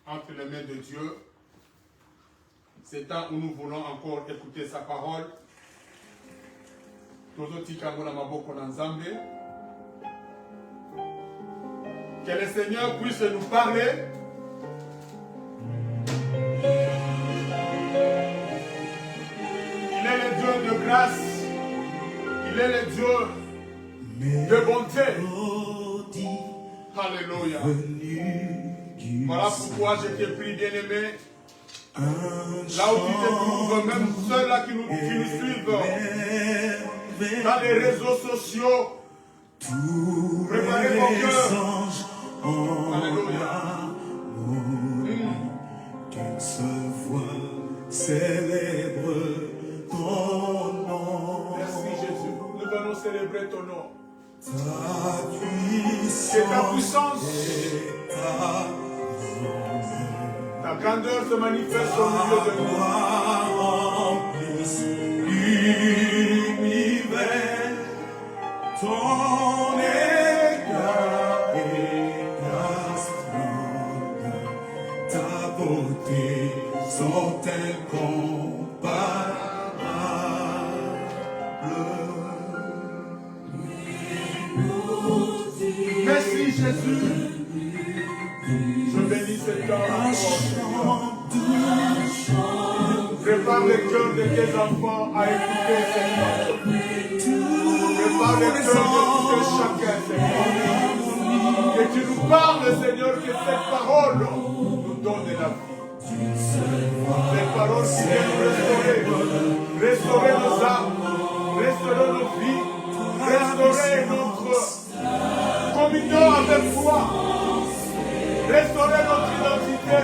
entre les mains de Dieu. C'est temps où nous voulons encore écouter sa parole. Que le Seigneur puisse nous parler. Il est le Dieu de grâce. Il est le Dieu de bonté. Alléluia. Voilà pourquoi je te prie, bien-aimé. Là où tu te trouves, même ceux-là qui nous suivent dans les réseaux sociaux, préparez mon cœur. Alléluia. Qu'une seule fois célèbre ton nom. Merci Jésus. Nous venons célébrer ton nom. C'est ta puissance. Ta grandeur se manifeste au milieu de nous. L'univers, ton égard et ta beauté sont incomparables. Merci Jésus. Je bénis ce temps encore. Prépare le cœur de tes enfants à écouter Seigneur. Prépare le cœur de tout chacun, Seigneur. Que tu nous parles, Seigneur, que cette parole nous donne la vie. Cette parole qui vient restaurer nos âmes, restaurer nos vies, restaurer notre communion avec toi. Restaurer notre identité.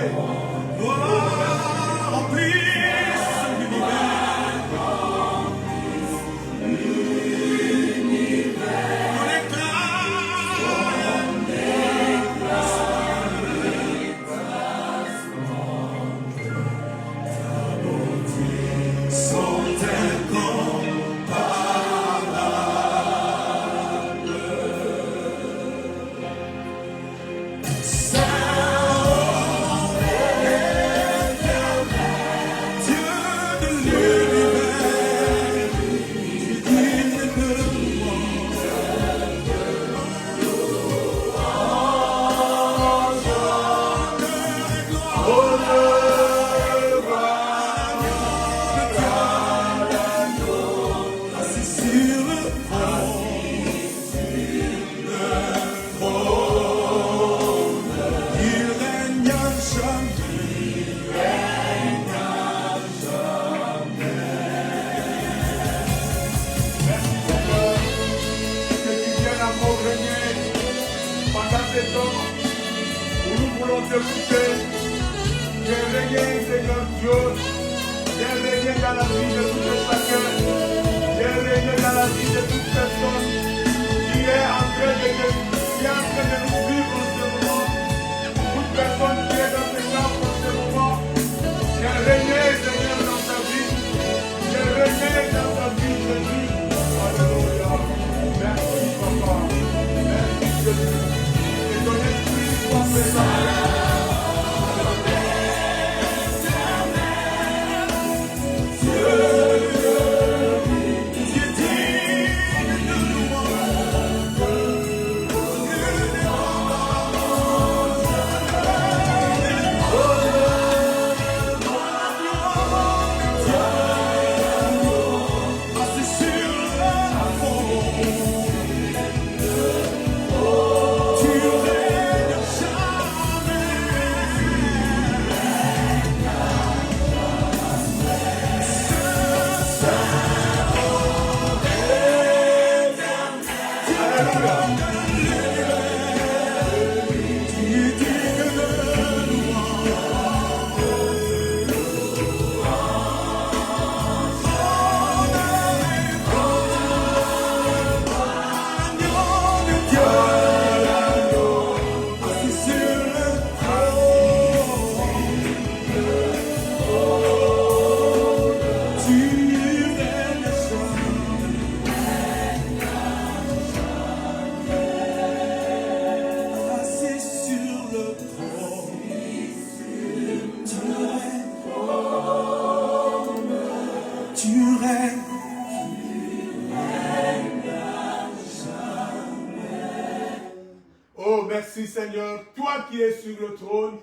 Merci Seigneur, toi qui es sur le trône,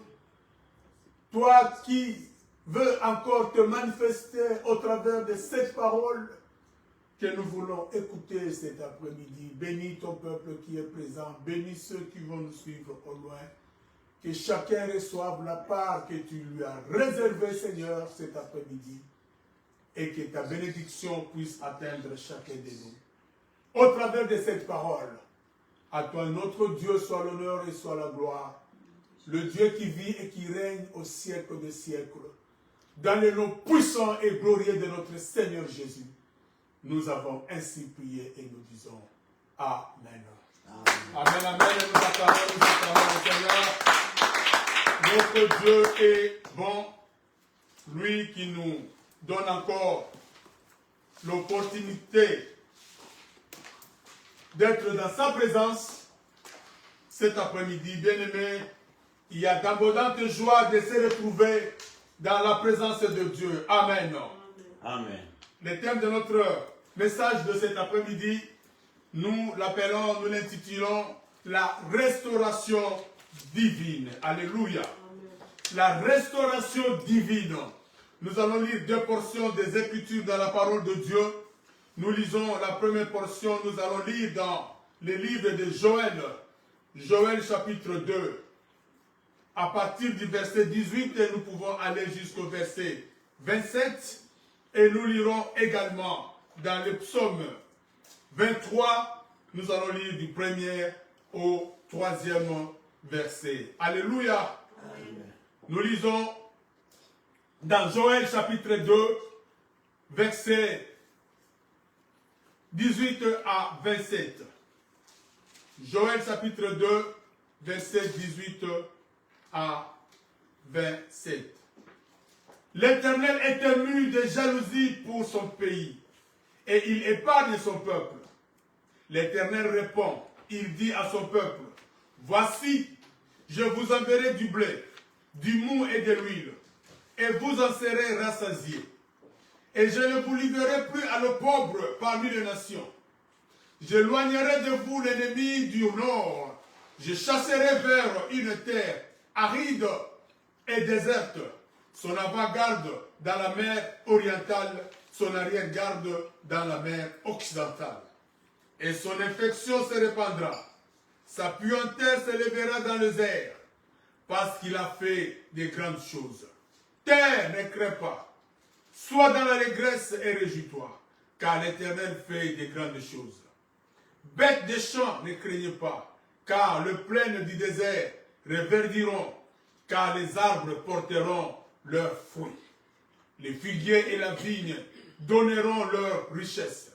toi qui veux encore te manifester au travers de cette parole que nous voulons écouter cet après-midi. Bénis ton peuple qui est présent, bénis ceux qui vont nous suivre au loin. Que chacun reçoive la part que tu lui as réservée, Seigneur, cet après-midi. Et que ta bénédiction puisse atteindre chacun de nous. Au travers de cette parole, à toi notre Dieu soit l'honneur et soit la gloire. Le Dieu qui vit et qui règne au siècle des siècles. Dans le nom puissant et glorieux de notre Seigneur Jésus. Nous avons ainsi prié et nous disons Amen. Amen, amen. Et nous acclamons le Seigneur. Notre Dieu est bon. Lui qui nous donne encore l'opportunité d'être dans sa présence cet après-midi. Bien-aimé, il y a d'abondantes joies de se retrouver dans la présence de Dieu. Amen. Amen. Le thème de notre message de cet après-midi, nous l'appelons, nous l'intitulons la restauration divine. Alléluia. La restauration divine. Nous allons lire deux portions des Écritures dans la parole de Dieu. Nous lisons la première portion, nous allons lire dans le livre de Joël, Joël chapitre 2. À partir du verset 18, et nous pouvons aller jusqu'au verset 27. Et nous lirons également dans le psaume 23, nous allons lire du premier au troisième verset. Alléluia. Amen. Nous lisons dans Joël chapitre 2, verset 18 à 27. Joël chapitre 2, verset 18 à 27. L'Éternel est ému de jalousie pour son pays, et il épargne son peuple. L'Éternel répond, il dit à son peuple, voici, je vous enverrai du blé, du mou et de l'huile, et vous en serez rassasiés. Et je ne vous livrerai plus à nos pauvres parmi les nations. J'éloignerai de vous l'ennemi du nord. Je chasserai vers une terre aride et déserte, son avant-garde dans la mer orientale, son arrière-garde dans la mer occidentale. Et son infection se répandra. Sa puanteur se lèvera dans les airs, parce qu'il a fait de grandes choses. Terre, ne crains pas. Sois dans l'allégresse et réjouis-toi, car l'Éternel fait de grandes choses. Bêtes des champs, ne craignez pas, car les plaines du désert reverdiront, car les arbres porteront leurs fruits. Les figuiers et la vigne donneront leur richesse.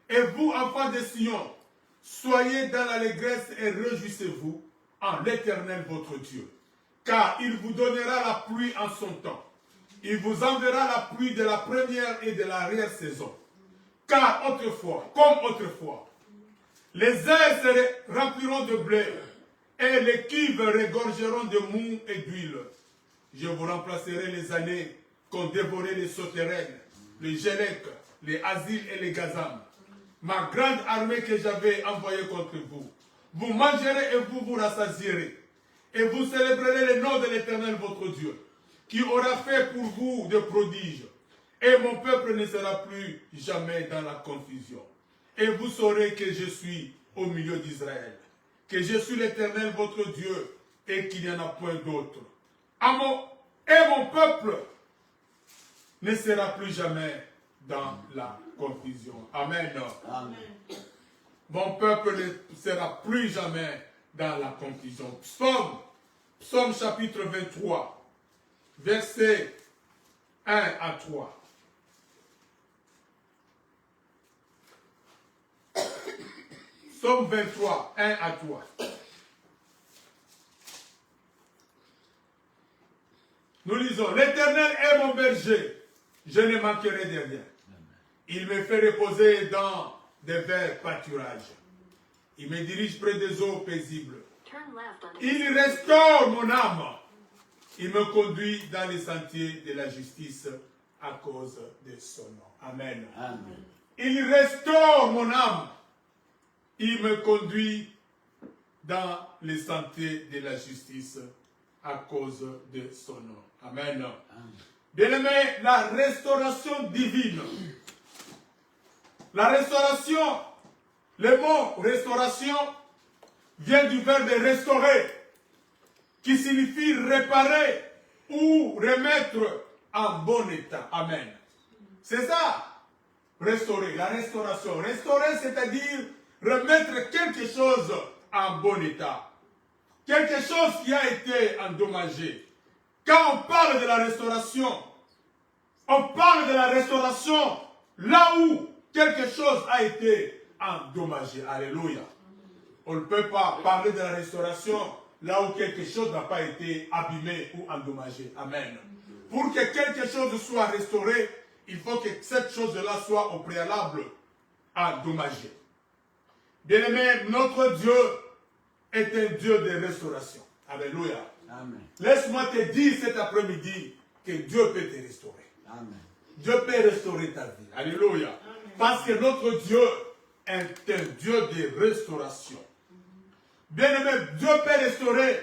Et vous, enfants de Sion, soyez dans l'allégresse et réjouissez-vous en l'Éternel votre Dieu. Car il vous donnera la pluie en son temps. Il vous enverra la pluie de la première et de l'arrière-saison. Car autrefois, comme autrefois, les airs se rempliront de blé et les cuves regorgeront de mou et d'huile. Je vous remplacerai les années qu'ont dévoré les sauterelles, les gélèques, les asiles et les gazams. Ma grande armée que j'avais envoyée contre vous. Vous mangerez et vous vous rassasierez. Et vous célébrerez le nom de l'Éternel votre Dieu, qui aura fait pour vous des prodiges. Et mon peuple ne sera plus jamais dans la confusion. Et vous saurez que je suis au milieu d'Israël, que je suis l'Éternel votre Dieu, et qu'il n'y en a point d'autre. Et mon peuple ne sera plus jamais dans la confusion. Amen. Amen. Mon peuple ne sera plus jamais dans la confusion. Psaume chapitre 23, versets 1 à 3. Psaume 23, 1 à 3. Nous lisons, l'Éternel est mon berger, je ne manquerai de rien. Il me fait reposer dans des verts pâturages. Il me dirige près des eaux paisibles. Il restaure mon âme. Il me conduit dans les sentiers de la justice à cause de son nom. Amen. Amen. Il restaure mon âme. Il me conduit dans les sentiers de la justice à cause de son nom. Amen. Bien-aimé, la restauration divine. La restauration, le mot restauration vient du verbe restaurer, qui signifie réparer ou remettre en bon état. Amen. C'est ça, restaurer, la restauration. Restaurer, c'est-à-dire remettre quelque chose en bon état. Quelque chose qui a été endommagé. Quand on parle de la restauration, on parle de la restauration là où quelque chose a été endommagé. Alléluia. On ne peut pas parler de la restauration là où quelque chose n'a pas été abîmé ou endommagé. Amen. Pour que quelque chose soit restauré, il faut que cette chose-là soit au préalable endommagée. Bien-aimé, notre Dieu est un Dieu de restauration. Alléluia. Amen. Laisse-moi te dire cet après-midi que Dieu peut te restaurer. Amen. Dieu peut restaurer ta vie. Alléluia. Amen. Parce que notre Dieu est un Dieu de restauration. Bien-aimé, Dieu peut restaurer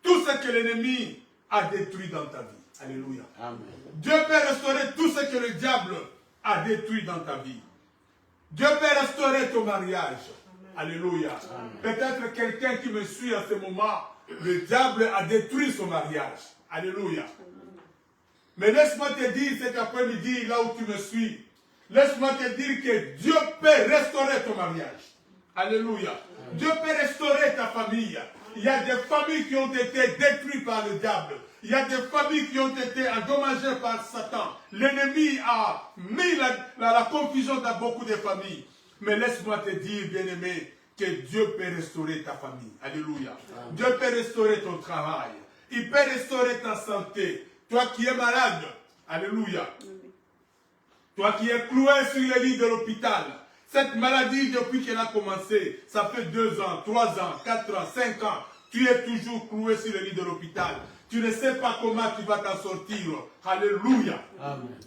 tout ce que l'ennemi a détruit dans ta vie. Alléluia. Amen. Dieu peut restaurer tout ce que le diable a détruit dans ta vie. Dieu peut restaurer ton mariage. Alléluia. Peut-être quelqu'un qui me suit en ce moment, le diable a détruit son mariage. Alléluia. Mais laisse-moi te dire cet après-midi, là où tu me suis, laisse-moi te dire que Dieu peut restaurer ton mariage. Alléluia. Dieu peut restaurer ta famille. Il y a des familles qui ont été détruites par le diable. Il y a des familles qui ont été endommagées par Satan. L'ennemi a mis la confusion dans beaucoup de familles. Mais laisse-moi te dire, bien-aimé, que Dieu peut restaurer ta famille. Alléluia. Amen. Dieu peut restaurer ton travail. Il peut restaurer ta santé. Toi qui es malade. Alléluia. Amen. Toi qui es cloué sur le lit de l'hôpital. Cette maladie, depuis qu'elle a commencé, ça fait 2 ans, 3 ans, 4 ans, 5 ans. Tu es toujours cloué sur le lit de l'hôpital. Tu ne sais pas comment tu vas t'en sortir. Alléluia. Amen.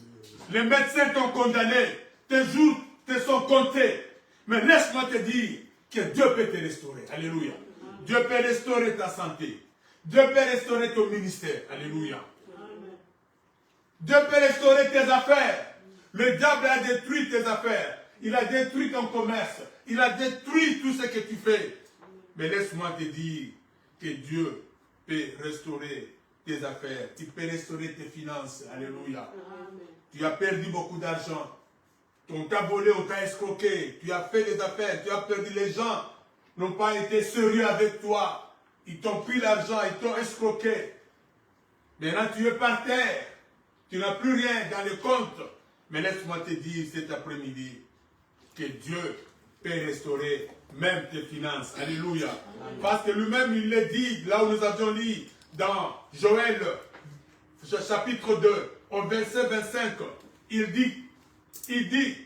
Les médecins t'ont condamné. Tes jours te sont comptés. Mais laisse-moi te dire que Dieu peut te restaurer. Alléluia. Amen. Dieu peut restaurer ta santé. Dieu peut restaurer ton ministère. Alléluia. Amen. Dieu peut restaurer tes affaires. Le diable a détruit tes affaires. Il a détruit ton commerce. Il a détruit tout ce que tu fais. Mais laisse-moi te dire que Dieu peut restaurer tes affaires. Il peut restaurer tes finances. Alléluia. Amen. Tu as perdu beaucoup d'argent. On t'a volé, on t'a escroqué. Tu as fait des affaires. Tu as perdu. Les gens n'ont pas été sérieux avec toi. Ils t'ont pris l'argent. Ils t'ont escroqué. Maintenant, tu es par terre. Tu n'as plus rien dans le compte. Mais laisse-moi te dire cet après-midi que Dieu peut restaurer même tes finances. Alléluia. Amen. Parce que lui-même, il l'a dit, là où nous avions lu, dans Joël, chapitre 2, au verset 25, il dit,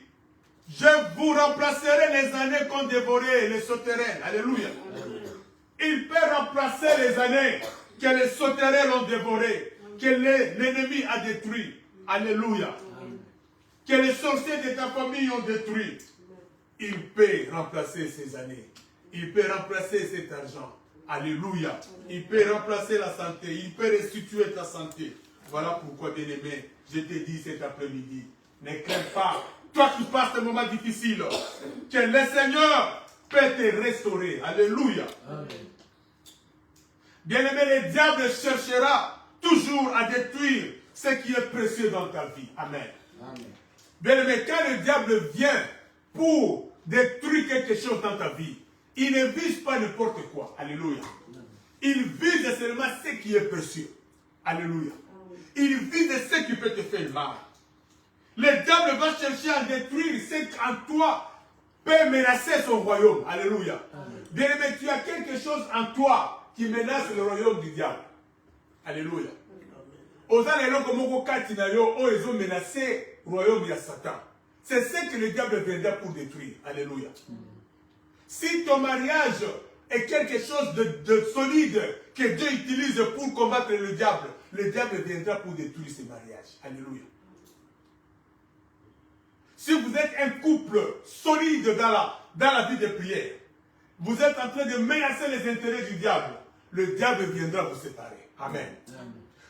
je vous remplacerai les années qu'ont dévoré les sauterelles. Alléluia. Amen. Il peut remplacer les années que les sauterelles ont dévorées, que l'ennemi a détruit. Alléluia. Amen. Que les sorciers de ta famille ont détruit. Il peut remplacer ces années. Il peut remplacer cet argent. Alléluia. Il peut remplacer la santé. Il peut restituer ta santé. Voilà pourquoi, bien-aimé, je te dis cet après-midi, ne crains pas. Toi qui passes des moments difficiles, que le Seigneur peut te restaurer. Alléluia. Bien-aimé, le diable cherchera toujours à détruire ce qui est précieux dans ta vie. Amen. Amen. Bien-aimé, quand le diable vient pour détruire quelque chose dans ta vie, il ne vise pas n'importe quoi. Alléluia. Il vise seulement ce qui est précieux. Alléluia. Il vise ce qui peut te faire mal. Le diable va chercher à détruire ce qui en toi peut menacer son royaume. Alléluia. Bien-aimé, tu as quelque chose en toi qui menace le royaume du diable. Alléluia. Menacé le royaume de Satan. C'est ce que le diable viendra pour détruire. Alléluia. Si ton mariage est quelque chose de solide que Dieu utilise pour combattre le diable viendra pour détruire ce mariage. Alléluia. Si vous êtes un couple solide dans la vie de prière, vous êtes en train de menacer les intérêts du diable, le diable viendra vous séparer. Amen.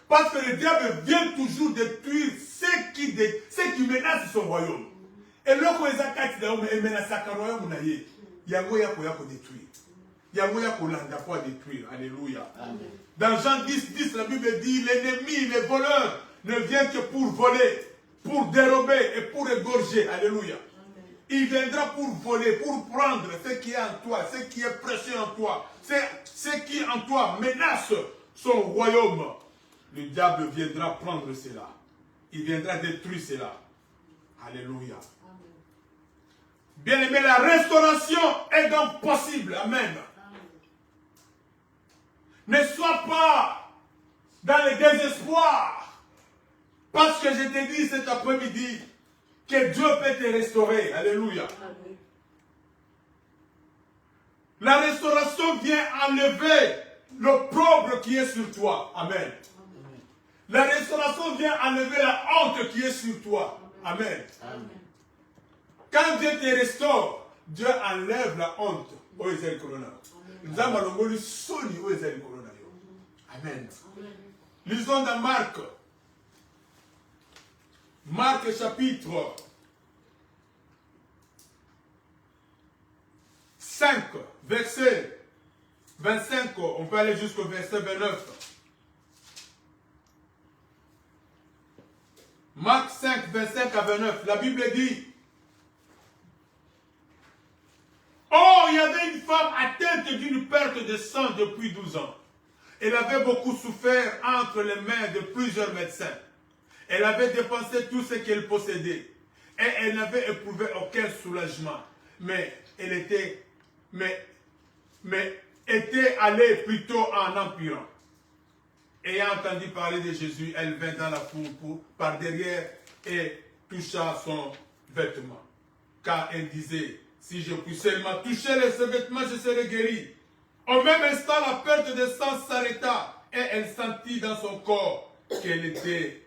Parce que le diable vient toujours détruire ceux qui menacent son royaume. Et lorsqu'on les a menacé son royaume, il y a moyen pour détruire. Il y a moyen pour détruire. Alléluia. Dans Jean 10, la Bible dit, l'ennemi, les voleurs, ne vient que pour voler, pour dérober et pour égorger. Alléluia. Il viendra pour voler, pour prendre ce qui est en toi, ce qui est précieux en toi, ce qui en toi menace son royaume. Le diable viendra prendre cela. Il viendra détruire cela. Alléluia. Bien aimé, la restauration est donc possible. Amen. Ne sois pas dans le désespoir. Parce que je t'ai dit cet après-midi que Dieu peut te restaurer. Alléluia. La restauration vient enlever l'opprobre qui est sur toi. Amen. La restauration vient enlever la honte qui est sur toi. Amen. Quand Dieu te restaure, Dieu enlève la honte. Amen. Lisons dans Marc. Marc chapitre 5, verset 25. On peut aller jusqu'au verset 29. Marc 5, 25 à 29. La Bible dit: oh, il y avait une femme atteinte d'une perte de sang depuis 12 ans. Elle avait beaucoup souffert entre les mains de plusieurs médecins. Elle avait dépensé tout ce qu'elle possédait. Et elle n'avait éprouvé aucun soulagement. Mais elle était allée plutôt en empirant. Ayant entendu parler de Jésus, elle vint dans la foule par derrière et toucha son vêtement. Car elle disait: si je puis seulement toucher ses vêtements, je serai guéri. Au même instant, la perte de sang s'arrêta et elle sentit dans son corps qu'elle était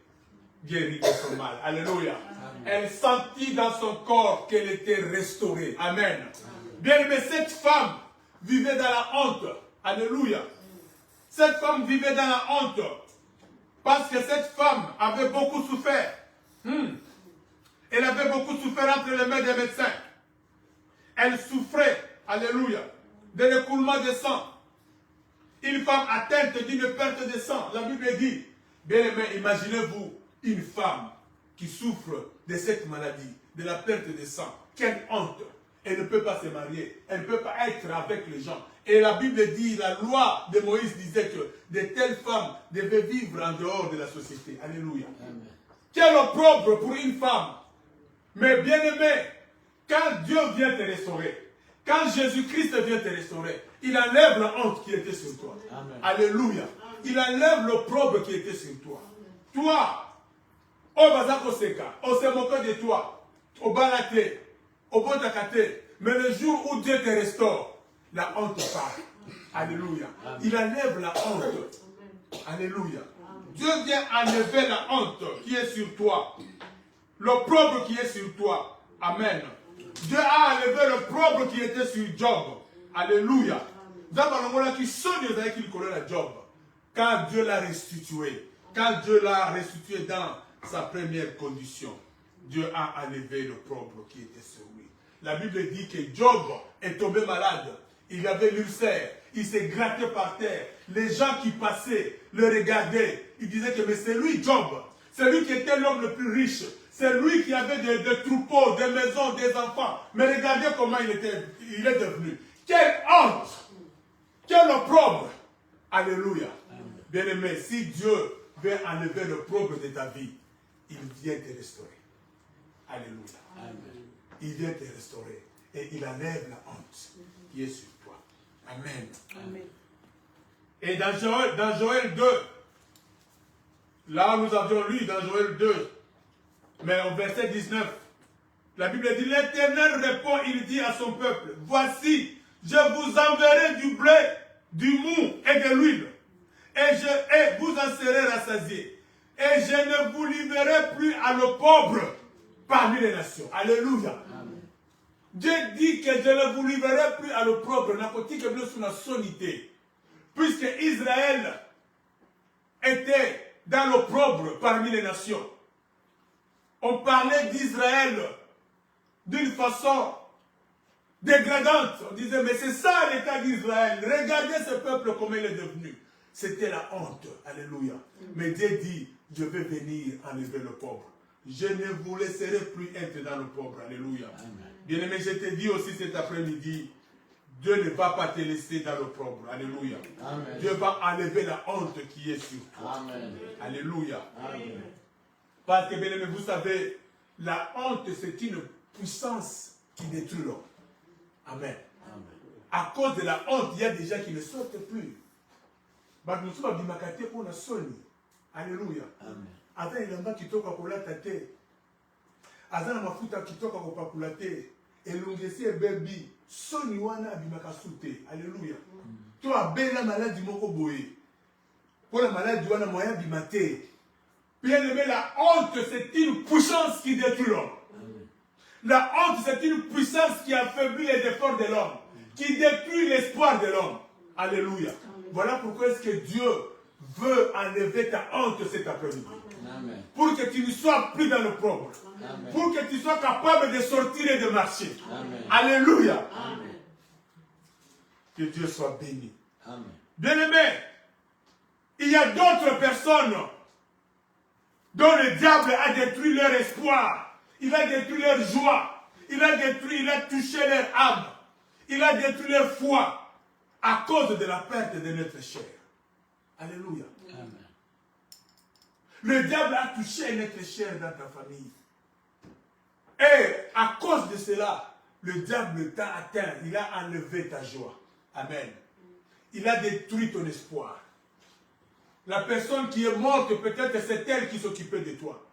guérie de son mal. Alléluia. Amen. Elle sentit dans son corps qu'elle était restaurée. Amen. Bien aimé, cette femme vivait dans la honte. Alléluia. Cette femme vivait dans la honte parce que cette femme avait beaucoup souffert. Elle avait beaucoup souffert entre les mains des médecins. Elle souffrait, alléluia, de l'écoulement de sang. Une femme atteinte d'une perte de sang. La Bible dit, bien aimé, imaginez-vous une femme qui souffre de cette maladie, de la perte de sang. Quelle honte! Elle ne peut pas se marier, elle ne peut pas être avec les gens. Et la Bible dit, la loi de Moïse disait que de telles femmes devaient vivre en dehors de la société. Alléluia. Amen. Quel opprobre pour une femme. Mais bien aimé, quand Dieu vient te restaurer, quand Jésus-Christ vient te restaurer, il enlève la honte qui était sur toi. Amen. Alléluia. Il enlève l'opprobre qui était sur toi. Toi, au Bazako Seka, on se moque de toi, au Balate, au Botakate, mais le jour où Dieu te restaure, la honte part. Alléluia. Amen. Il enlève la honte. Alléluia. Dieu vient enlever la honte qui est sur toi. L'opprobre qui est sur toi. Amen. Dieu a enlevé l'opprobre qui était sur Job. Alléluia. Quand Dieu l'a restitué, dans sa première condition, Dieu a enlevé l'opprobre qui était sur lui. La Bible dit que Job est tombé malade. Il avait l'ulcère. Il s'est gratté par terre. Les gens qui passaient le regardaient. Ils disaient que mais c'est lui, Job. C'est lui qui était l'homme le plus riche. C'est lui qui avait des troupeaux, des maisons, des enfants. Mais regardez comment il est devenu. Quelle honte! Quel opprobre! Alléluia. Bien-aimé, si Dieu veut enlever l'opprobre de ta vie, il vient te restaurer. Alléluia. Amen. Il vient te restaurer. Et il enlève la honte qui est sur toi. Amen. Amen. Et dans Joël 2, là nous avions lu dans Joël 2, mais au verset 19, la Bible dit, l'Éternel répond, il dit à son peuple, voici, je vous enverrai du blé, du mou et de l'huile, et vous en serez rassasiés, et je ne vous livrerai plus à nos pauvres parmi les nations. Alléluia. Amen. Dieu dit que je ne vous livrerai plus à l'opprobre, puisque Israël était dans l'opprobre parmi les nations. On parlait d'Israël d'une façon dégradante. On disait, mais c'est ça l'état d'Israël. Regardez ce peuple comment il est devenu. C'était la honte. Alléluia. Mais Dieu dit, je vais venir enlever le pauvre. Je ne vous laisserai plus être dans le pauvre. Alléluia. Bien-aimé, je te dis aussi cet après-midi, Dieu ne va pas te laisser dans le pauvre. Alléluia. Amen. Dieu va enlever la honte qui est sur toi. Amen. Alléluia. Amen. Parce que, bien-aimé, vous savez, la honte, c'est une puissance qui détruit l'homme. Amen. Amen. À cause de la honte, il y a des gens qui ne sortent plus. Alléluia. Aza ilamba kitoka kolata te. Aza na mafuta kitoka kopakula te. Elongesi ebebi. Soni wana abimaka sute. Alléluia. To abela maladi moko boye. Pour la maladie wana moya bimate. Bien aimé, la honte c'est une puissance qui détruit l'homme. La honte c'est une puissance qui affaiblit les efforts de l'homme. Qui détruit l'espoir de l'homme. Alléluia. Voilà pourquoi est-ce que Dieu veut enlever ta honte cet après-midi. Pour que tu ne sois plus dans le pauvre. Pour que tu sois capable de sortir et de marcher. Amen. Alléluia. Amen. Que Dieu soit béni. Bien-aimé, il y a d'autres personnes dont le diable a détruit leur espoir. Il a détruit leur joie. Il a touché leur âme. Il a détruit leur foi à cause de la perte de notre chair. Alléluia. Amen. Le diable a touché notre chair dans ta famille. Et à cause de cela, le diable t'a atteint. Il a enlevé ta joie. Amen. Il a détruit ton espoir. La personne qui est morte, peut-être c'est elle qui s'occupait de toi.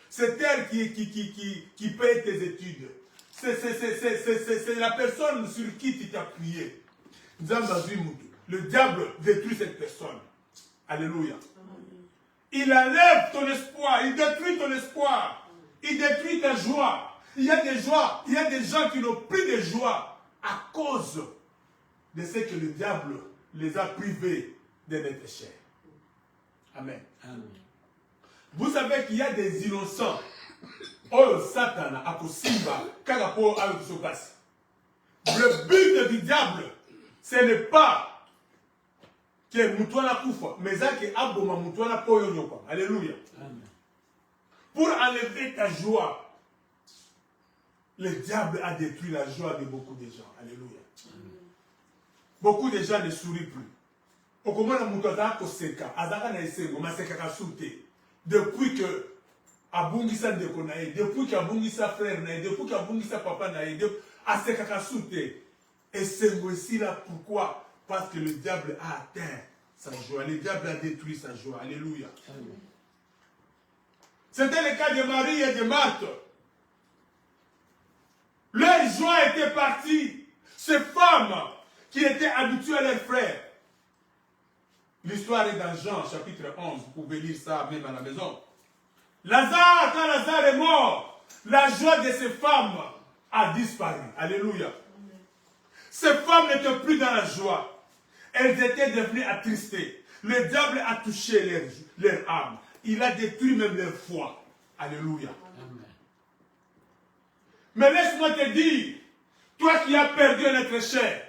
C'est elle qui paye tes études. C'est la personne sur qui tu t'appuyais. Le diable détruit cette personne. Alléluia. Il enlève ton espoir, il détruit ton espoir, il détruit ta joie. Il y a des joies, il y a des gens qui n'ont plus de joie à cause de ce que le diable les a privés de notre chair. Amen. Amen. Vous savez qu'il y a des innocents. Oh, Satan a kosimba kagapo avec ce passe. Le but du diable, ce n'est pas que Moutouana Koufa, mais que Aboma Moutouana Poyonyopa. Alléluia. Amen. Pour enlever ta joie, le diable a détruit la joie de beaucoup de gens. Alléluia. Amen. Beaucoup de gens ne sourient plus. Depuis que Abungisa Ndekonae, depuis qu'Abungisa frère nae, depuis qu'Abungisa papa nae, Asekaka Soute. Et c'est aussi là pourquoi? Parce que le diable a atteint sa joie. Le diable a détruit sa joie. Alléluia. C'était le cas de Marie et de Marthe. Leur joie était partie. Ces femmes qui étaient habituées à leurs frères. L'histoire est dans Jean, chapitre 11. Vous pouvez lire ça même à la maison. Lazare, quand Lazare est mort, la joie de ces femmes a disparu. Alléluia. Ces femmes n'étaient plus dans la joie. Elles étaient devenues attristées. Le diable a touché leur âme. Il a détruit même leur foi. Alléluia. Amen. Mais laisse-moi te dire, toi qui as perdu notre chair,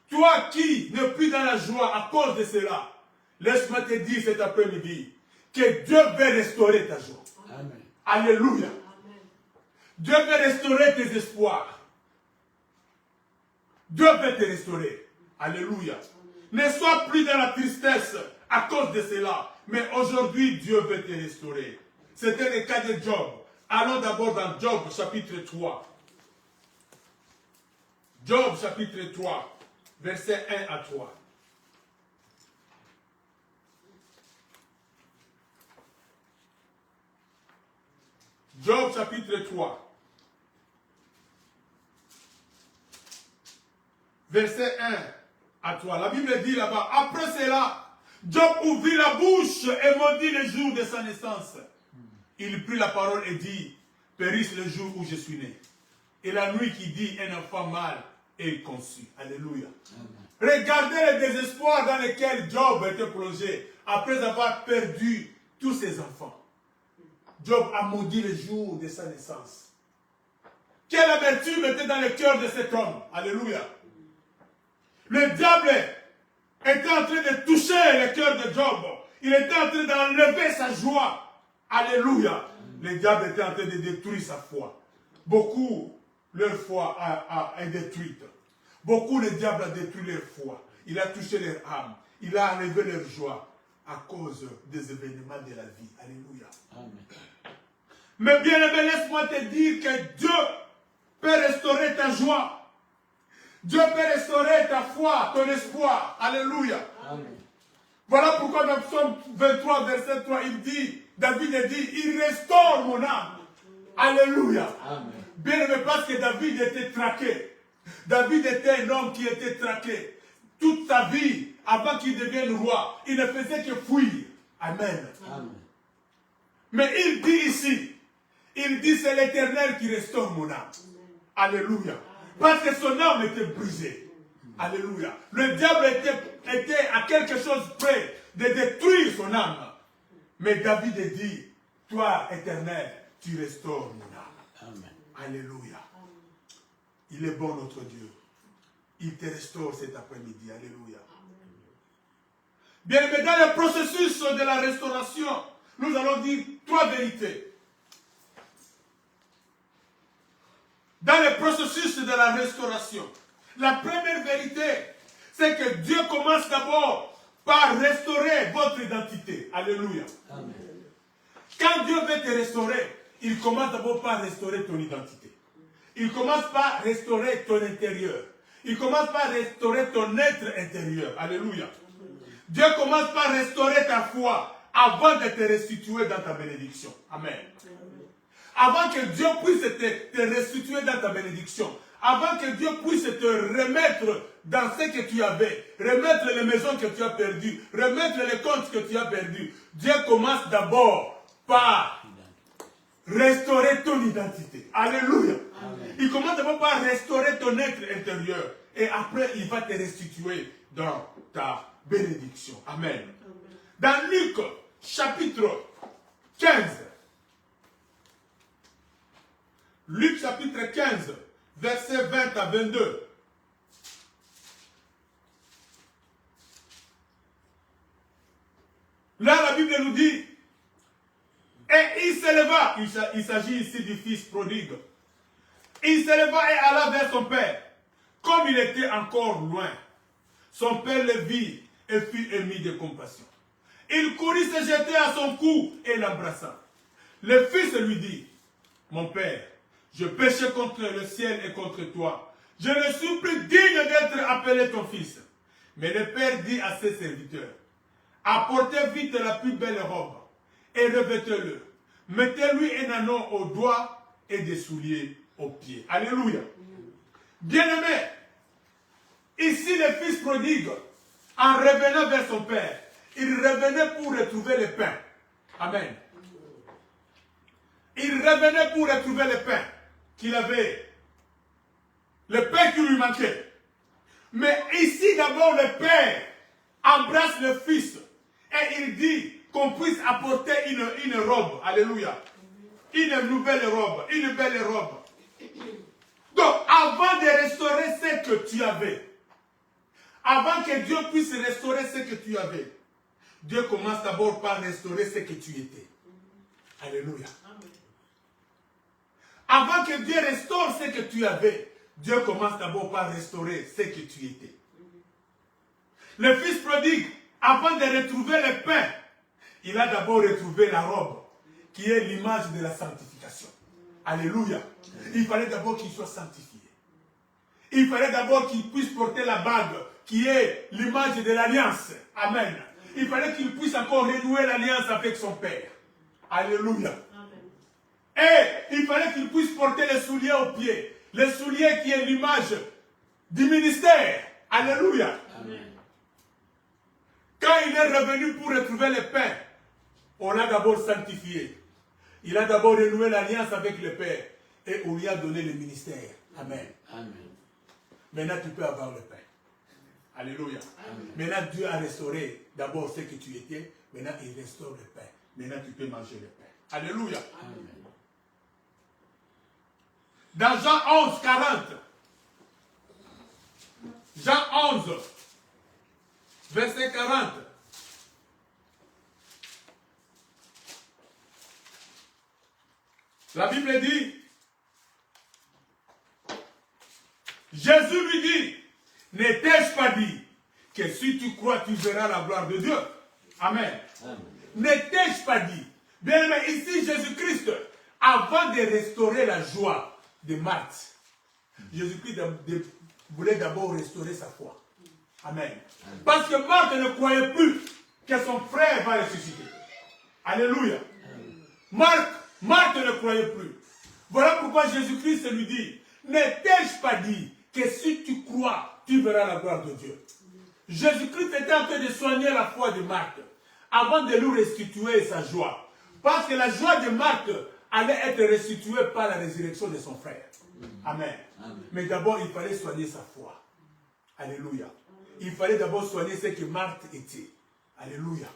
toi qui n'es plus dans la joie à cause de cela, laisse-moi te dire cet après-midi que Dieu veut restaurer ta joie. Amen. Alléluia. Amen. Dieu veut restaurer tes espoirs. Dieu veut te restaurer. Alléluia. Amen. Ne sois plus dans la tristesse à cause de cela. Mais aujourd'hui, Dieu veut te restaurer. C'était le cas de Job. Allons d'abord dans Job chapitre 3. Job chapitre 3, versets 1 à 3. Job chapitre 3. Verset 1 à 3. La Bible dit là-bas, après cela, Job ouvrit la bouche et maudit le jour de sa naissance. Il prit la parole et dit, périsse le jour où je suis né. et la nuit qui dit un enfant mâle est conçu. Alléluia. Regardez le désespoir dans lequel Job était plongé après avoir perdu tous ses enfants. Job a maudit le jour de sa naissance. Quelle amertume était dans le cœur de cet homme. Alléluia. Le diable était en train de toucher le cœur de Job. Il était en train d'enlever sa joie. Alléluia. Le diable était en train de détruire sa foi. Beaucoup, leur foi est détruite. Beaucoup, le diable a détruit leur foi. Il a touché leur âme. Il a enlevé leur joie à cause des événements de la vie. Alléluia. Amen. Mais bien aimé, laisse-moi te dire que Dieu peut restaurer ta joie. Dieu peut restaurer ta foi, ton espoir. Alléluia. Amen. Voilà pourquoi dans Psaume 23, verset 3, il dit, David dit, il restaure mon âme. Alléluia. Amen. Bien aimé, parce que David était traqué. David était un homme qui était traqué. Toute sa vie, avant qu'il devienne roi, il ne faisait que fuir. Amen. Amen. Mais il dit ici, il dit c'est l'Éternel qui restaure mon âme. Alléluia. Parce que son âme était brisée. Alléluia. Le diable était à quelque chose près de détruire son âme. Mais David dit, toi, Éternel, tu restaures mon âme. Amen. Alléluia. Il est bon notre Dieu. Il te restaure cet après-midi. Alléluia. Bien, mais dans le processus de la restauration, nous allons dire trois vérités. Dans le processus de la restauration, la première vérité, c'est que Dieu commence d'abord par restaurer votre identité. Alléluia. Amen. Quand Dieu veut te restaurer, il commence d'abord par restaurer ton identité. Il commence par restaurer ton intérieur. Il commence par restaurer ton être intérieur. Alléluia. Dieu commence par restaurer ta foi avant de te restituer dans ta bénédiction. Amen. Avant que Dieu puisse te restituer dans ta bénédiction. Avant que Dieu puisse te remettre dans ce que tu avais. Remettre les maisons que tu as perdues. Remettre les comptes que tu as perdus. Dieu commence d'abord par restaurer ton identité. Alléluia. Amen. Il commence d'abord par restaurer ton être intérieur. Et après, il va te restituer dans ta bénédiction. Amen. Dans Luc, chapitre 15. Luc, chapitre 15, versets 20 à 22. Là, la Bible nous dit, et il s'éleva, il s'agit ici du fils prodigue, il s'éleva et alla vers son père. Comme il était encore loin, son père le vit et fut ému de compassion. Il courut se jeter à son cou et l'embrassa. Le fils lui dit, mon père, je péchais contre le ciel et contre toi. Je ne suis plus digne d'être appelé ton fils. Mais le père dit à ses serviteurs, apportez vite la plus belle robe et revêtez-le. Mettez-lui un anneau au doigt et des souliers aux pieds. Alléluia. Bien-aimé, ici le fils prodigue, en revenant vers son père, il revenait pour retrouver le pain. Amen. Il revenait pour retrouver le pain qu'il avait. Le pain qui lui manquait. Mais ici d'abord le père embrasse le fils et il dit qu'on puisse apporter une robe. Alléluia. Une nouvelle robe, une belle robe. Donc avant de restaurer ce que tu avais, avant que Dieu puisse restaurer ce que tu avais, Dieu commence d'abord par restaurer ce que tu étais. Alléluia. Avant que Dieu restaure ce que tu avais, Dieu commence d'abord par restaurer ce que tu étais. Le fils prodigue, avant de retrouver le pain, il a d'abord retrouvé la robe, qui est l'image de la sanctification. Alléluia. Il fallait d'abord qu'il soit sanctifié. Il fallait d'abord qu'il puisse porter la bague, qui est l'image de l'alliance. Amen. Il fallait qu'il puisse encore renouer l'alliance avec son père. Alléluia. Et il fallait qu'il puisse porter les souliers aux pieds. Les souliers qui est l'image du ministère. Alléluia. Amen. Quand il est revenu pour retrouver le pain, on l'a d'abord sanctifié. Il a d'abord renoué l'alliance avec le Père. et on lui a donné le ministère. Amen. Amen. Maintenant, tu peux avoir le pain. Alléluia. Amen. Maintenant, Dieu a restauré d'abord ce que tu étais. Maintenant, il restaure le pain. Maintenant, tu peux manger le pain. Alléluia. Amen. Dans Jean 11, 40. Jean 11, verset 40. La Bible dit, Jésus lui dit, n'ai-je pas dit que si tu crois, tu verras la gloire de Dieu? Amen. N'ai-je pas dit? Bien aimé, ici, Jésus-Christ, avant de restaurer la joie de Marthe, Jésus-Christ voulait d'abord restaurer sa foi. Amen. Parce que Marthe ne croyait plus que son frère va ressusciter. Alléluia. Marthe ne croyait plus. Voilà pourquoi Jésus-Christ lui dit, n'ai-je pas dit que si tu crois, tu verras la gloire de Dieu? Jésus-Christ était en train de soigner la foi de Marthe avant de lui restituer sa joie. Parce que la joie de Marthe allait être restituée par la résurrection de son frère. Amen. Mais d'abord, il fallait soigner sa foi. Alléluia. Il fallait d'abord soigner ce que Marthe était. Alléluia.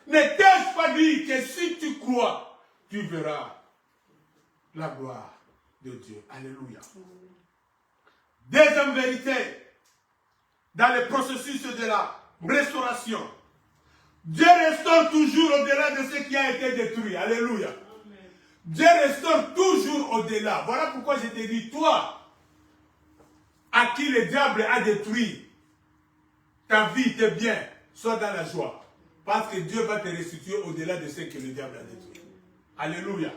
N'ai-je pas dit que si tu crois, tu verras la gloire de Dieu. Alléluia. Deuxième vérité, dans le processus de la restauration, Dieu restaure toujours au-delà de ce qui a été détruit. Alléluia. Dieu restaure toujours au-delà. Voilà pourquoi je te dis, toi, à qui le diable a détruit ta vie, tes biens, sois dans la joie. Parce que Dieu va te restituer au-delà de ce que le diable a détruit. Alléluia.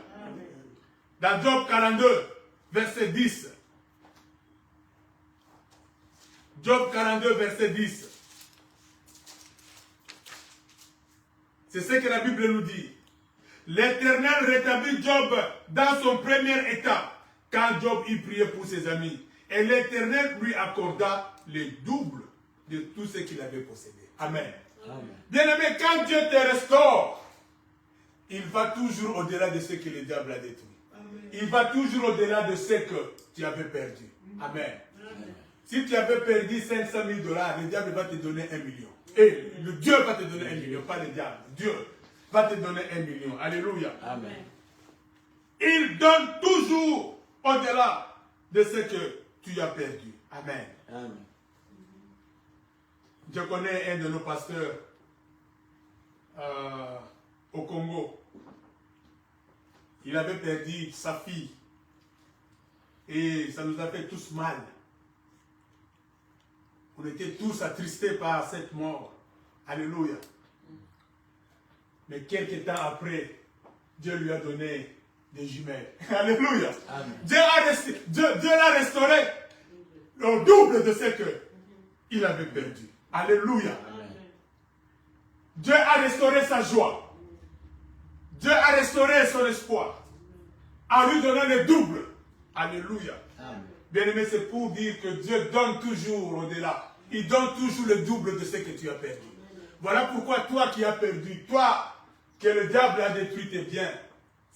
Dans Job 42, verset 10. Job 42, verset 10. C'est ce que la Bible nous dit. L'Éternel rétablit Job dans son premier état, quand Job y priait pour ses amis. Et l'Éternel lui accorda le double de tout ce qu'il avait possédé. Amen. Bien-aimé, quand Dieu te restaure, il va toujours au-delà de ce que le diable a détruit. Amen. Il va toujours au-delà de ce que tu avais perdu. Amen. Amen. Si tu avais perdu 500 000 $, le diable va te donner 1 million. Et le Dieu va te donner 1 million, pas le diable. Dieu va te donner 1 million. Alléluia. Amen. Il donne toujours au-delà de ce que tu as perdu. Amen. Amen. Je connais un de nos pasteurs au Congo. Il avait perdu sa fille. Et ça nous a fait tous mal. On était tous attristés par cette mort. Alléluia. Mais quelques temps après, Dieu lui a donné des jumelles. Alléluia. Amen. Dieu l'a restauré au double de ce qu'il avait perdu. Alléluia. Amen. Dieu a restauré sa joie. Dieu a restauré son espoir. En lui donnant le double. Alléluia. Bien-aimé, c'est pour dire que Dieu donne toujours au-delà. Il donne toujours le double de ce que tu as perdu. Voilà pourquoi toi qui as perdu, toi que le diable a détruit tes biens,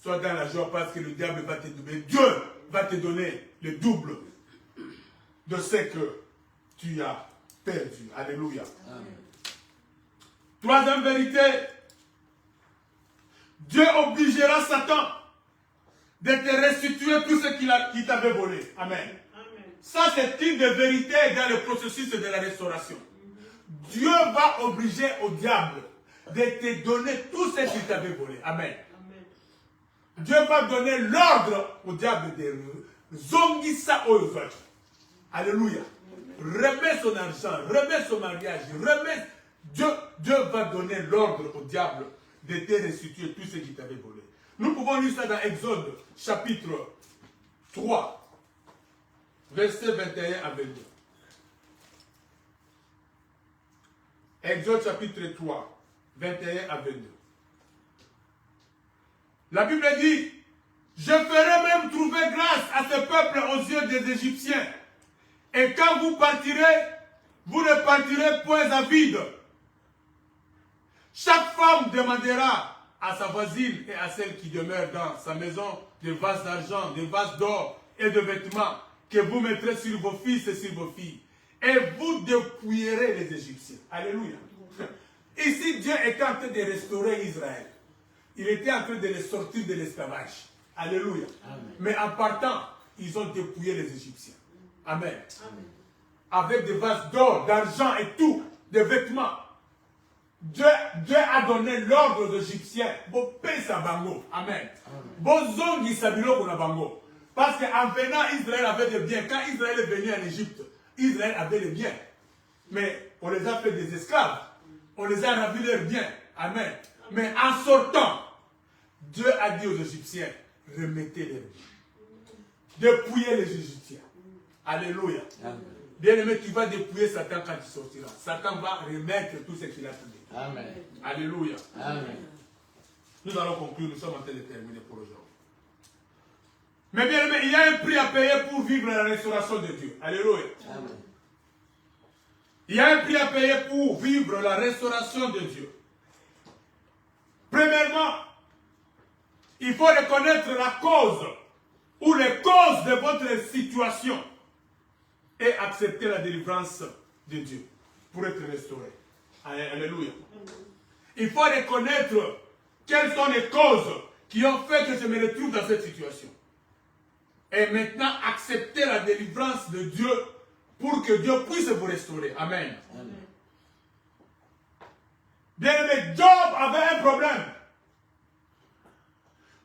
sois dans la joie parce que le diable va te doubler. Dieu va te donner le double de ce que tu as perdu. Alléluia. Amen. Troisième vérité, Dieu obligera Satan de te restituer tout ce qu'il t'avait volé. Amen. Ça, c'est une des vérités dans le processus de la restauration. Dieu va obliger au diable de te donner tout ce qu'il t'avait volé. Amen. Dieu va donner l'ordre au diable de zongisa oyozoy. Alléluia. Remets son argent, remets son mariage, remets. Dieu va donner l'ordre au diable de te restituer tout ce qu'il t'avait volé. Nous pouvons lire ça dans Exode chapitre 3. Verset 21 à 22. Exode chapitre 3, 21 à 22. La Bible dit, je ferai même trouver grâce à ce peuple aux yeux des Égyptiens. Et quand vous partirez, vous ne partirez point à vide. Chaque femme demandera à sa voisine et à celle qui demeure dans sa maison des vases d'argent, des vases d'or et de vêtements que vous mettrez sur vos fils et sur vos filles. Et vous dépouillerez les Égyptiens. Alléluia. Ici, Dieu était en train de restaurer Israël. Il était en train de les sortir de l'esclavage. Alléluia. Amen. Mais en partant, ils ont dépouillé les Égyptiens. Amen. Amen. Avec des vases d'or, d'argent et tout, des vêtements. Dieu a donné l'ordre aux Égyptiens. Bon, pesa bango. Amen. Bon, zongi sabilo kuna bango. Parce qu'en venant, Israël avait des biens. Quand Israël est venu en Égypte, Israël avait des biens. Mais on les a fait des esclaves. On les a ravis leurs biens. Amen. Mais en sortant, Dieu a dit aux Égyptiens, remettez les biens. Dépouillez les Égyptiens. Alléluia. Bien-aimé, tu vas dépouiller Satan quand tu sortiras. Satan va remettre tout ce qu'il a trouvé. Amen. Alléluia. Amen. Nous allons conclure, nous sommes en train de terminer pour aujourd'hui. Mais bien aimé, il y a un prix à payer pour vivre la restauration de Dieu. Alléluia. Amen. Il y a un prix à payer pour vivre la restauration de Dieu. Premièrement, il faut reconnaître la cause ou les causes de votre situation et accepter la délivrance de Dieu pour être restauré. Alléluia. Il faut reconnaître quelles sont les causes qui ont fait que je me retrouve dans cette situation. Et maintenant, accepter la délivrance de Dieu pour que Dieu puisse vous restaurer. Amen. Amen. Bien aimé, Job avait un problème.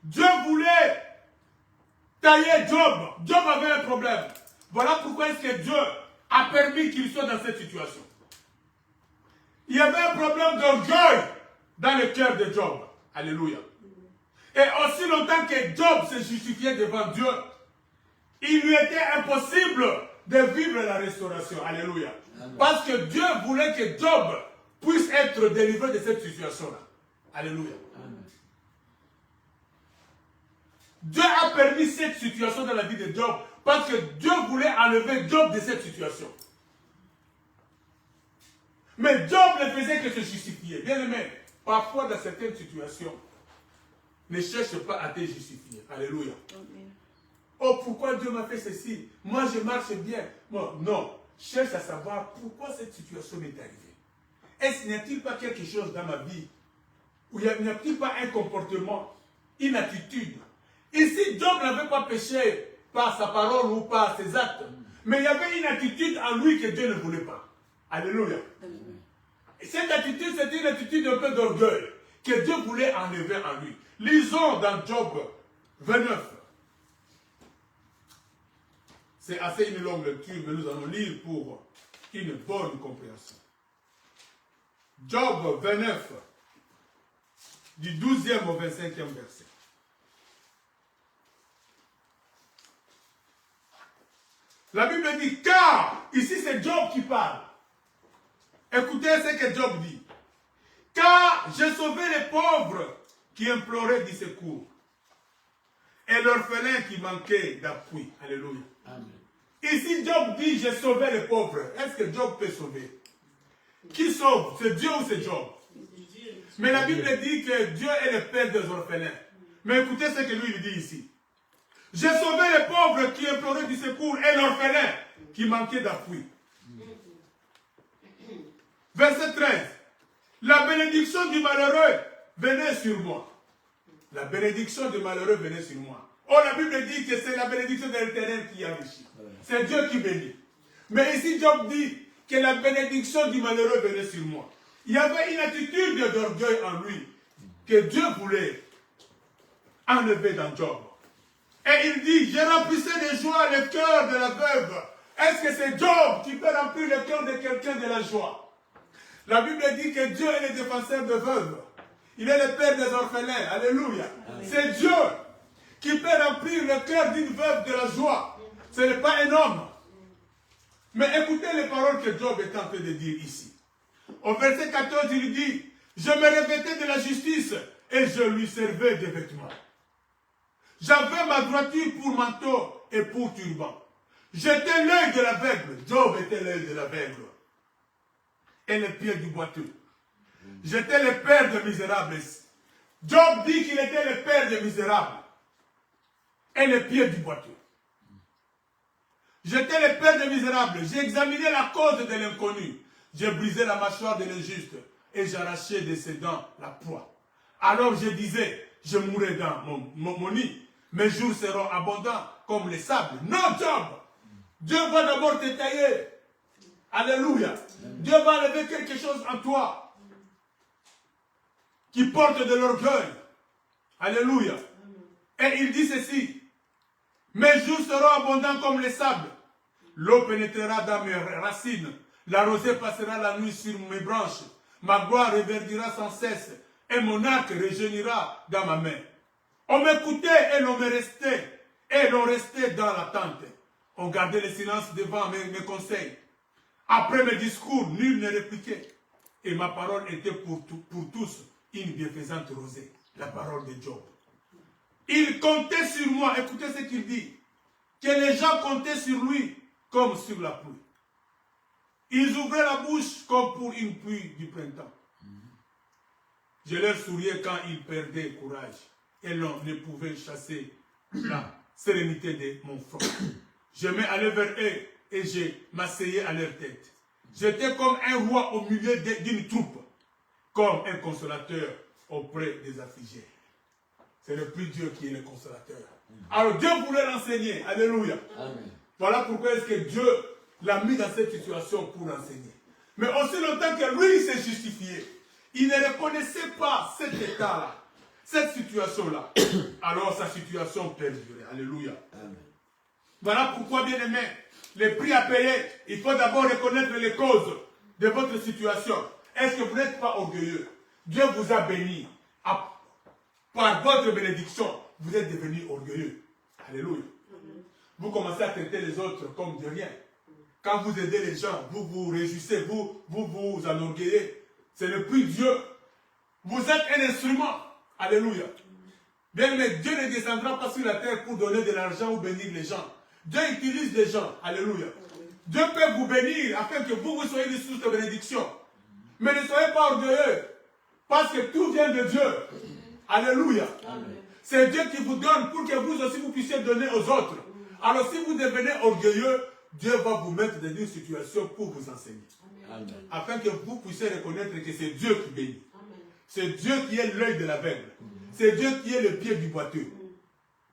Dieu voulait tailler Job. Job avait un problème. Voilà pourquoi est-ce que Dieu a permis qu'il soit dans cette situation. Il y avait un problème d'orgueil dans le cœur de Job. Alléluia. Et aussi longtemps que Job se justifiait devant Dieu, il lui était impossible de vivre la restauration. Alléluia. Amen. Parce que Dieu voulait que Job puisse être délivré de cette situation-là. Alléluia. Amen. Dieu a permis cette situation dans la vie de Job parce que Dieu voulait enlever Job de cette situation. Mais Job ne faisait que se justifier. Bien aimé, parfois dans certaines situations, ne cherche pas à te justifier. Alléluia. Amen. Oh, pourquoi Dieu m'a fait ceci? Moi, je marche bien. Bon, non. Cherche à savoir pourquoi cette situation m'est arrivée. Est-ce qu'il n'y a-t-il pas quelque chose dans ma vie où il n'y a-t-il pas un comportement, une attitude? Ici, Job n'avait pas péché par sa parole ou par ses actes. Mais il y avait une attitude en lui que Dieu ne voulait pas. Alléluia. Et cette attitude, c'était une attitude un peu d'orgueil que Dieu voulait enlever en lui. Lisons dans Job 29. C'est assez une longue lecture, mais nous allons lire pour une bonne compréhension. Job 29, du 12e au 25e verset. La Bible dit, car, ici c'est Job qui parle. Écoutez ce que Job dit. Car j'ai sauvé les pauvres qui imploraient du secours et l'orphelin qui manquait d'appui. Alléluia. Amen. Ici, Job dit, j'ai sauvé les pauvres. Est-ce que Job peut sauver? Qui sauve? C'est Dieu ou c'est Job? Mais la Bible dit que Dieu est le père des orphelins. Mais écoutez ce que lui dit ici. J'ai sauvé les pauvres qui imploraient du secours et l'orphelin qui manquait d'appui. Verset 13. La bénédiction du malheureux venait sur moi. La bénédiction du malheureux venait sur moi. Oh, la Bible dit que c'est la bénédiction de l'Éternel qui enrichit. C'est Dieu qui bénit. Mais ici, Job dit que la bénédiction du malheureux venait sur moi. Il y avait une attitude d'orgueil en lui que Dieu voulait enlever dans Job. Et il dit, je remplissais de joie le cœur de la veuve. Est-ce que c'est Job qui peut remplir le cœur de quelqu'un de la joie? La Bible dit que Dieu est le défenseur de veuves. Il est le père des orphelins. Alléluia. C'est Dieu qui peut remplir le cœur d'une veuve de la joie. Ce n'est pas un homme. Mais écoutez les paroles que Job est en train de dire ici. Au verset 14, il dit, je me revêtais de la justice et je lui servais des vêtements. J'avais ma droiture pour manteau et pour turban. J'étais l'œil de l'aveugle. Job était l'œil de l'aveugle. Et les pieds du boiteux. J'étais le père de misérables. Job dit qu'il était le père des misérables et le pied du boiteux. J'étais le père des misérables. J'ai examiné la cause de l'inconnu. J'ai brisé la mâchoire de l'injuste et j'ai arraché de ses dents la proie. Alors je disais, je mourrai dans mon nid. Mes jours seront abondants comme les sables. Non, Job! Dieu va d'abord te tailler. Alléluia. Dieu va lever quelque chose en toi qui porte de l'orgueil. Alléluia. Et il dit ceci. Mes jours seront abondants comme les sables. L'eau pénétrera dans mes racines. La rosée passera la nuit sur mes branches. Ma gloire reverdira sans cesse. Et mon arc rejaunira dans ma main. On m'écoutait et l'on me restait. Et l'on restait dans l'attente. On gardait le silence devant mes conseils. Après mes discours, nul ne répliquait. Et ma parole était pour tous une bienfaisante rosée. La parole de Job. Il comptait sur moi. Écoutez ce qu'il dit. Que les gens comptaient sur lui comme sur la pluie. Ils ouvraient la bouche comme pour une pluie du printemps. Je leur souriais quand ils perdaient courage. Et l'on ne pouvait chasser la sérénité de mon front. Je m'allais vers eux et je m'asseyais à leur tête. J'étais comme un roi au milieu d'une troupe, comme un consolateur auprès des affligés. C'est le plus Dieu qui est le consolateur. Alors Dieu voulait l'enseigner. Alléluia. Amen. Voilà pourquoi est-ce que Dieu l'a mis dans cette situation pour l'enseigner. Mais aussi longtemps que lui s'est justifié, il ne reconnaissait pas cet état-là, cette situation-là. Alors sa situation perdurait. Alléluia. Amen. Voilà pourquoi, bien aimé, les prix à payer, il faut d'abord reconnaître les causes de votre situation. Est-ce que vous n'êtes pas orgueilleux? Dieu vous a béni. Par votre bénédiction, vous êtes devenu orgueilleux. Alléluia. Vous commencez à traiter les autres comme de rien. Quand vous aidez les gens, vous vous réjouissez, vous enorgueillez. Ce n'est plus Dieu. Vous êtes un instrument. Alléluia. Bien, mais Dieu ne descendra pas sur la terre pour donner de l'argent ou bénir les gens. Dieu utilise les gens. Alléluia. Dieu peut vous bénir afin que vous soyez une source de bénédiction. Mais ne soyez pas orgueilleux. Parce que tout vient de Dieu. Alléluia. C'est Dieu qui vous donne pour que vous aussi vous puissiez donner aux autres. Alors si vous devenez orgueilleux, Dieu va vous mettre dans une situation pour vous enseigner. Amen. Afin que vous puissiez reconnaître que c'est Dieu qui bénit. C'est Dieu qui est l'œil de l'aveugle. C'est Dieu qui est le pied du boiteux.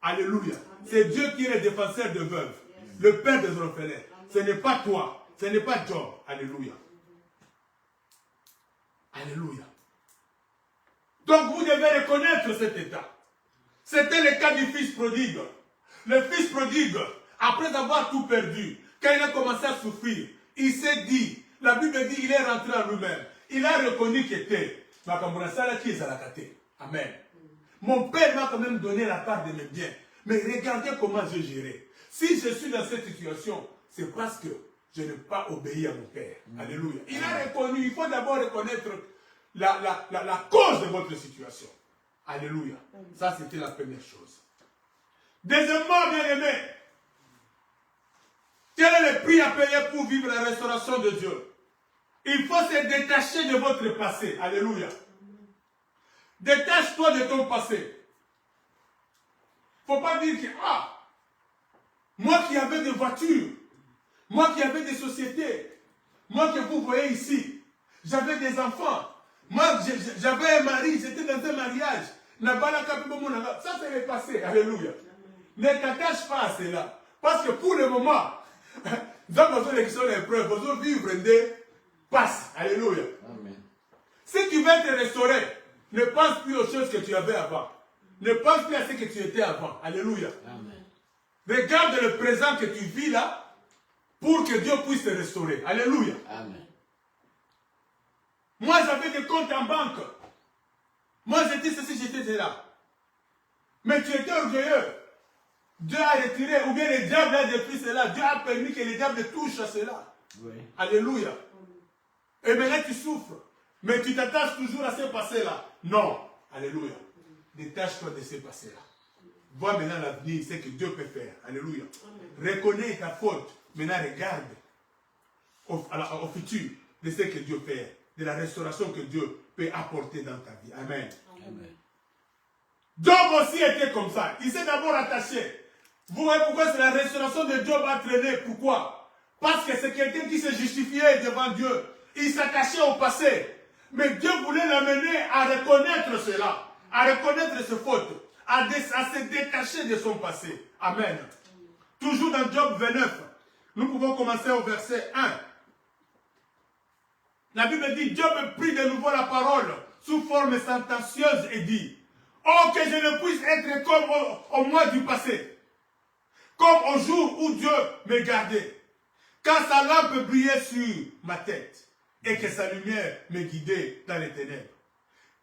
Alléluia. C'est Dieu qui est le défenseur de veuves. Le père des orphelins. Ce n'est pas toi. Ce n'est pas Job. Alléluia. Alléluia. Donc vous devez reconnaître cet état. C'était le cas du fils prodigue. Le fils prodigue, après avoir tout perdu, quand il a commencé à souffrir, il s'est dit, la Bible dit, il est rentré en lui-même. Il a reconnu qu'il était. Amen. Mon père m'a quand même donné la part de mes biens. Mais regardez comment je gérais. Si je suis dans cette situation, c'est parce que je n'ai pas obéi à mon père. Alléluia. Il a reconnu, il faut d'abord reconnaître la cause de votre situation. Alléluia. Ça, c'était la première chose. Deuxièmement, bien aimé, quel est le prix à payer pour vivre la restauration de Dieu? Il faut se détacher de votre passé. Alléluia. Détache-toi de ton passé. Il ne faut pas dire que, moi qui avais des voitures, moi qui avais des sociétés, moi que vous voyez ici, j'avais des enfants, moi j'avais un mari, j'étais dans un mariage. Ça c'est le passé. Alléluia. Ne t'attache pas à cela. Parce que pour le moment, nous avons besoin de l'épreuve, nous devons vivre des passes. Alléluia. Amen. Si tu veux te restaurer, ne pense plus aux choses que tu avais avant. Ne pense plus à ce que tu étais avant. Alléluia. Amen. Regarde le présent que tu vis là pour que Dieu puisse te restaurer. Alléluia. Amen. Moi, j'avais des comptes en banque. Moi, j'étais ceci, j'étais là. Mais tu étais orgueilleux. Dieu a retiré, ou bien le diable a détruit cela. Dieu a permis que le diable touche à cela. Oui. Alléluia. Et maintenant, tu souffres. Mais tu t'attaches toujours à ce passé-là. Non. Alléluia. Détache-toi de ce passé-là. Vois maintenant l'avenir, ce que Dieu peut faire. Alléluia. Amen. Reconnais ta faute. Maintenant, regarde au futur de ce que Dieu fait. De la restauration que Dieu peut apporter dans ta vie. Amen. Amen. Job aussi était comme ça. Il s'est d'abord attaché. Vous voyez pourquoi c'est la restauration de Job a traîné. Pourquoi? Parce que c'est quelqu'un qui se justifiait devant Dieu. Il s'attachait au passé. Mais Dieu voulait l'amener à reconnaître cela, à reconnaître ses fautes, à se détacher de son passé. Amen. Toujours dans Job 29, nous pouvons commencer au verset 1. La Bible dit, Job prit de nouveau la parole sous forme sentencieuse et dit, oh, que je ne puisse être comme au mois du passé, comme au jour où Dieu me gardait, quand sa lampe brillait sur ma tête et que sa lumière me guidait dans les ténèbres.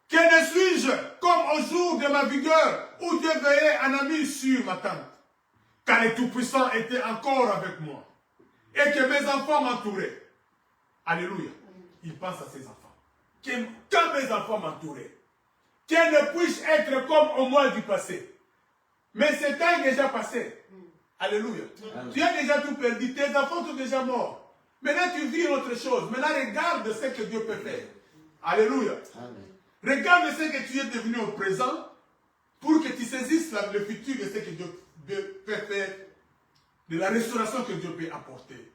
Que ne suis-je comme au jour de ma vigueur où Dieu veillait en ami sur ma tente, car le Tout-Puissant était encore avec moi et que mes enfants m'entouraient. Alléluia. Il pense à ses enfants. Quand mes enfants m'entouraient, qu'elle ne puisse être comme au mois du passé. Mais ce temps est déjà passé. Alléluia. Amen. Tu as déjà tout perdu. Tes enfants sont déjà morts. Maintenant, tu vis autre chose. Maintenant, regarde ce que Dieu peut faire. Alléluia. Amen. Regarde ce que tu es devenu au présent pour que tu saisisses le futur de ce que Dieu peut faire, de la restauration que Dieu peut apporter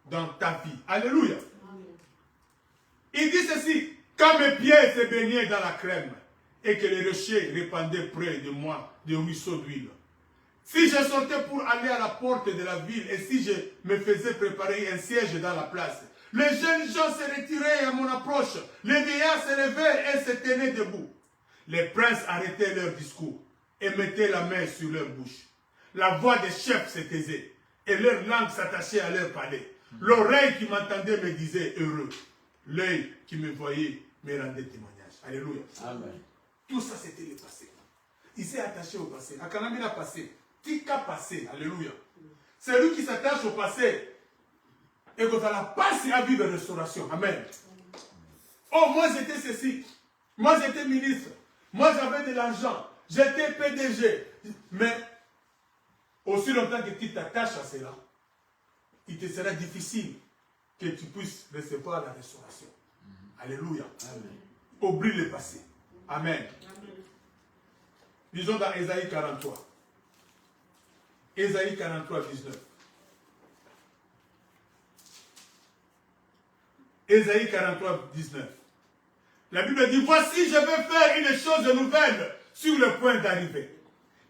dans ta vie. Alléluia. Amen. Il dit ceci, quand mes pieds se baignaient dans la crème et que les rochers répandaient près de moi des ruisseaux d'huile. Si je sortais pour aller à la porte de la ville et si je me faisais préparer un siège dans la place, les jeunes gens se retiraient à mon approche, les vieillards se levaient et se tenaient debout. Les princes arrêtaient leur discours et mettaient la main sur leur bouche. La voix des chefs se taisait et leur langue s'attachait à leur palais. L'oreille qui m'entendait me disait heureux. L'œil qui me voyait me rendait témoignage. Alléluia. Amen. Tout ça, c'était le passé. Il s'est attaché au passé. Akanami l'a passé. Tika passé. Alléluia. C'est lui qui s'attache au passé. Et que ça la passe à vivre de restauration. Amen. Oh, moi j'étais ceci. Moi j'étais ministre. Moi j'avais de l'argent. J'étais PDG. Mais aussi longtemps que tu t'attaches à cela, il te sera difficile que tu puisses recevoir la restauration. Alléluia. Amen. Oublie le passé. Amen. Amen. Disons dans Ésaïe 43. Ésaïe 43, 19. Ésaïe 43, 19. La Bible dit, voici, je vais faire une chose nouvelle sur le point d'arriver.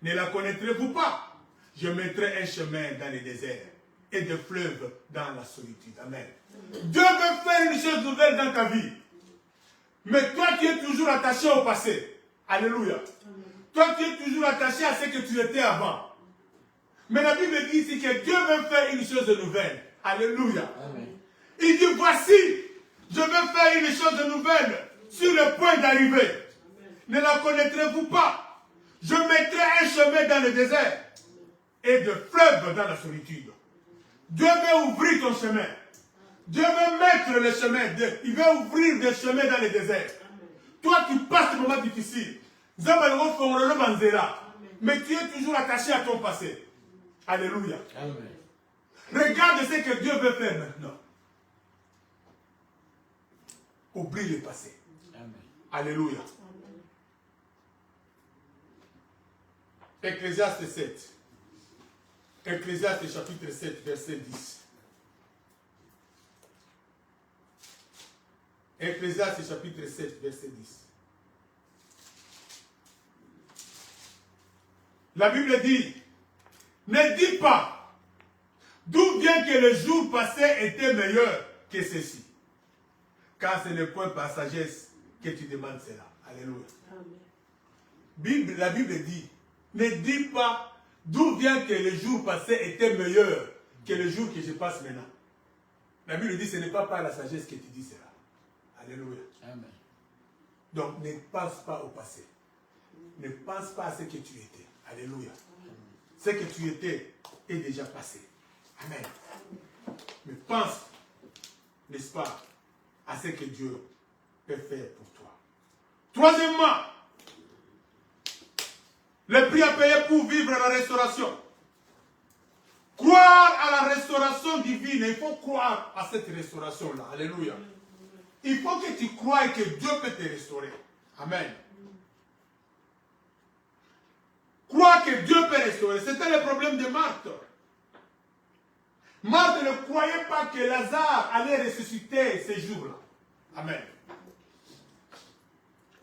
Ne la connaîtrez-vous pas? Je mettrai un chemin dans le désert et des fleuves dans la solitude. Amen. Dieu veut faire une chose nouvelle dans ta vie. Mais toi, tu es toujours attaché au passé. Alléluia. Amen. Toi, tu es toujours attaché à ce que tu étais avant. Mais la Bible dit ici que Dieu veut faire une chose nouvelle. Alléluia. Amen. Il dit, voici, je vais faire une chose nouvelle sur le point d'arriver. Ne la connaîtrez-vous pas? Je mettrai un chemin dans le désert et de fleuves dans la solitude. Dieu veut ouvrir ton chemin. Dieu veut mettre le chemin. Il veut ouvrir des chemins dans le désert. Toi, tu passes des moments difficiles. Mais tu es toujours attaché à ton passé. Alléluia. Amen. Regarde ce que Dieu veut faire maintenant. Oublie le passé. Amen. Alléluia. Amen. Ecclésiaste 7. Ecclésiaste chapitre 7, verset 10. Ecclésiaste chapitre 7, verset 10. La Bible dit, ne dis pas, d'où vient que le jour passé était meilleur que ceci. Car ce n'est point par sagesse que tu demandes cela. Alléluia. Amen. La Bible dit, ne dis pas, d'où vient que le jour passé était meilleur que le jour que je passe maintenant. La Bible dit, ce n'est pas par la sagesse que tu dis cela. Alléluia. Amen. Donc, ne pense pas au passé. Ne pense pas à ce que tu étais. Alléluia. Amen. Ce que tu étais est déjà passé. Amen. Mais pense, n'est-ce pas, à ce que Dieu peut faire pour toi. Troisièmement, le prix à payer pour vivre la restauration. Croire à la restauration divine. Il faut croire à cette restauration-là. Alléluia. Il faut que tu croies que Dieu peut te restaurer. Amen. que Dieu peut restaurer. C'était le problème de Marthe. Marthe ne croyait pas que Lazare allait ressusciter ces jours-là. Amen.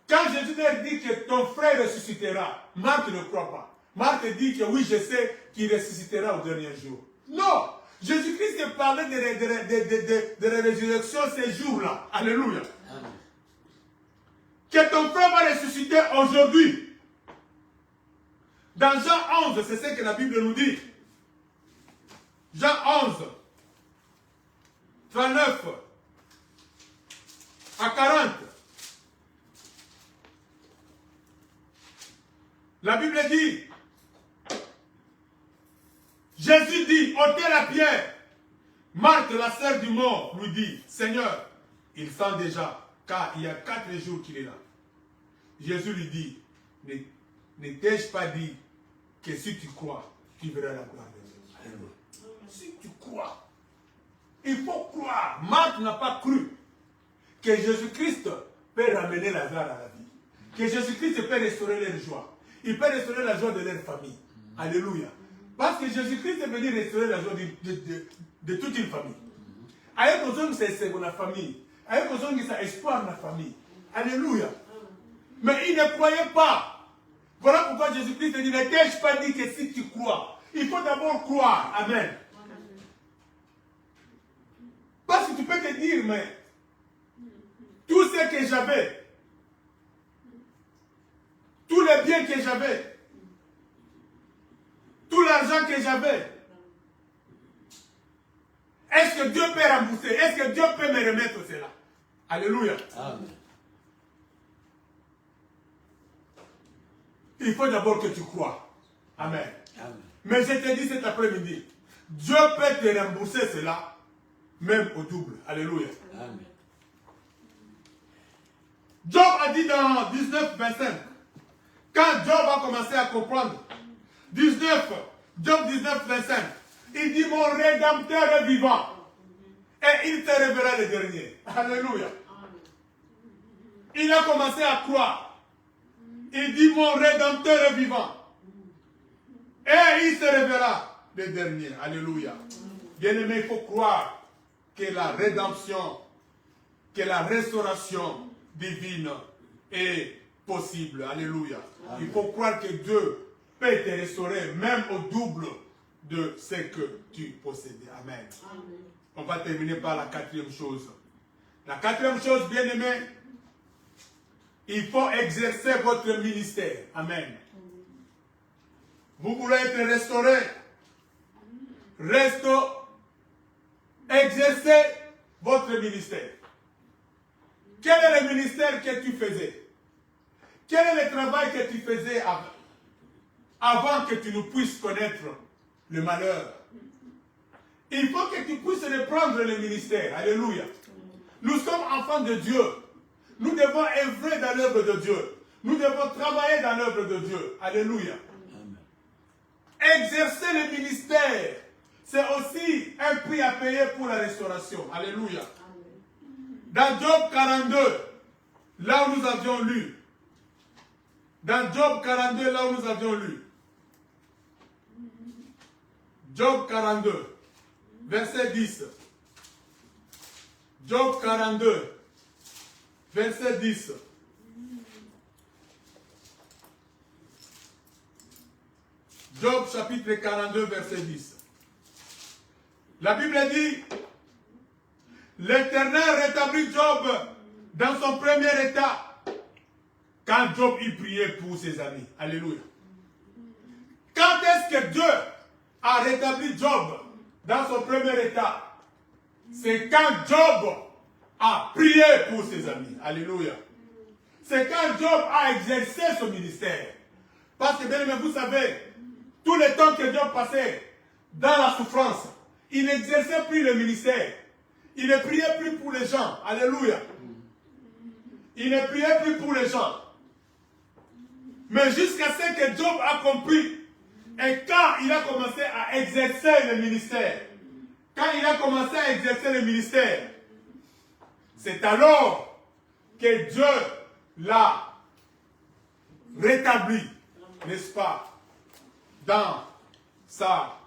Quand Jésus leur dit que ton frère ressuscitera, Marthe ne croit pas. Marthe dit que oui, je sais qu'il ressuscitera au dernier jour. Non! Jésus-Christ parlait de la résurrection ces jours-là. Alléluia. Amen. Que ton frère va ressusciter aujourd'hui. Dans Jean 11, c'est ce que la Bible nous dit. Jean 11, 39 à 40. La Bible dit, Jésus dit, ôtez la pierre. Marthe, la sœur du mort, lui dit, Seigneur, il sent déjà, car il y a 4 jours qu'il est là. Jésus lui dit, ne t'ai-je pas dit que si tu crois, tu verras la gloire de Dieu. Si tu crois, il faut croire. Marthe n'a pas cru que Jésus-Christ peut ramener Lazare à la vie. Que Jésus-Christ peut restaurer leur joie. Il peut restaurer la joie de leur famille. Alléluia. Parce que Jésus-Christ est venu restaurer la joie de toute une famille. Avec besoin de c'est la famille. Avec besoin de ça espoir de la famille. Alléluia. Mais il ne croyait pas. Voilà pourquoi Jésus-Christ dit, ne t'ai-je pas dit que si tu crois, il faut d'abord croire. Amen. Parce que tu peux te dire, mais tout ce que j'avais, tous les biens que j'avais, tout l'argent que j'avais, est-ce que Dieu peut rembourser? Est-ce que Dieu peut me remettre cela? Alléluia. Amen. Il faut d'abord que tu crois. Amen. Amen. Mais je te dis cet après-midi, Dieu peut te rembourser cela, même au double. Alléluia. Amen. Job a dit dans 19, 25, quand Job a commencé à comprendre, Job 19, 25, il dit, mon Rédempteur est vivant, et il te révélera le dernier. Alléluia. Il a commencé à croire. Il dit, mon Rédempteur est vivant, et il se révélera le dernier. Alléluia. Bien-aimé, il faut croire que la rédemption, que la restauration divine est possible. Alléluia. Amen. Il faut croire que Dieu peut te restaurer même au double de ce que tu possédais. Amen. Amen. On va terminer par la 4e chose. La 4e chose, bien-aimé, il faut exercer votre ministère. Amen. Vous voulez être restauré. Exercez votre ministère. Quel est le ministère que tu faisais? Quel est le travail que tu faisais avant que tu ne puisses connaître le malheur? Il faut que tu puisses reprendre le ministère. Alléluia. Nous sommes enfants de Dieu. Nous devons œuvrer dans l'œuvre de Dieu. Nous devons travailler dans l'œuvre de Dieu. Alléluia. Amen. Exercer le ministère, c'est aussi un prix à payer pour la restauration. Alléluia. Dans Job 42, là où nous avions lu, dans Job 42, là où nous avions lu, Job 42, verset 10. Job 42, verset 10. Job chapitre 42, verset 10. La Bible dit, l'Éternel rétablit Job dans son premier état quand Job y priait pour ses amis. Alléluia. Quand est-ce que Dieu a rétabli Job dans son premier état? C'est quand Job a prié pour ses amis. Alléluia. C'est quand Job a exercé son ministère. Parce que, bien aimé, vous savez, tout le temps que Job passait dans la souffrance, il n'exerçait plus le ministère. Il ne priait plus pour les gens. Alléluia. Il ne priait plus pour les gens. Mais jusqu'à ce que Job a compris. Et quand il a commencé à exercer le ministère, c'est alors que Dieu l'a rétabli, n'est-ce pas? dans sa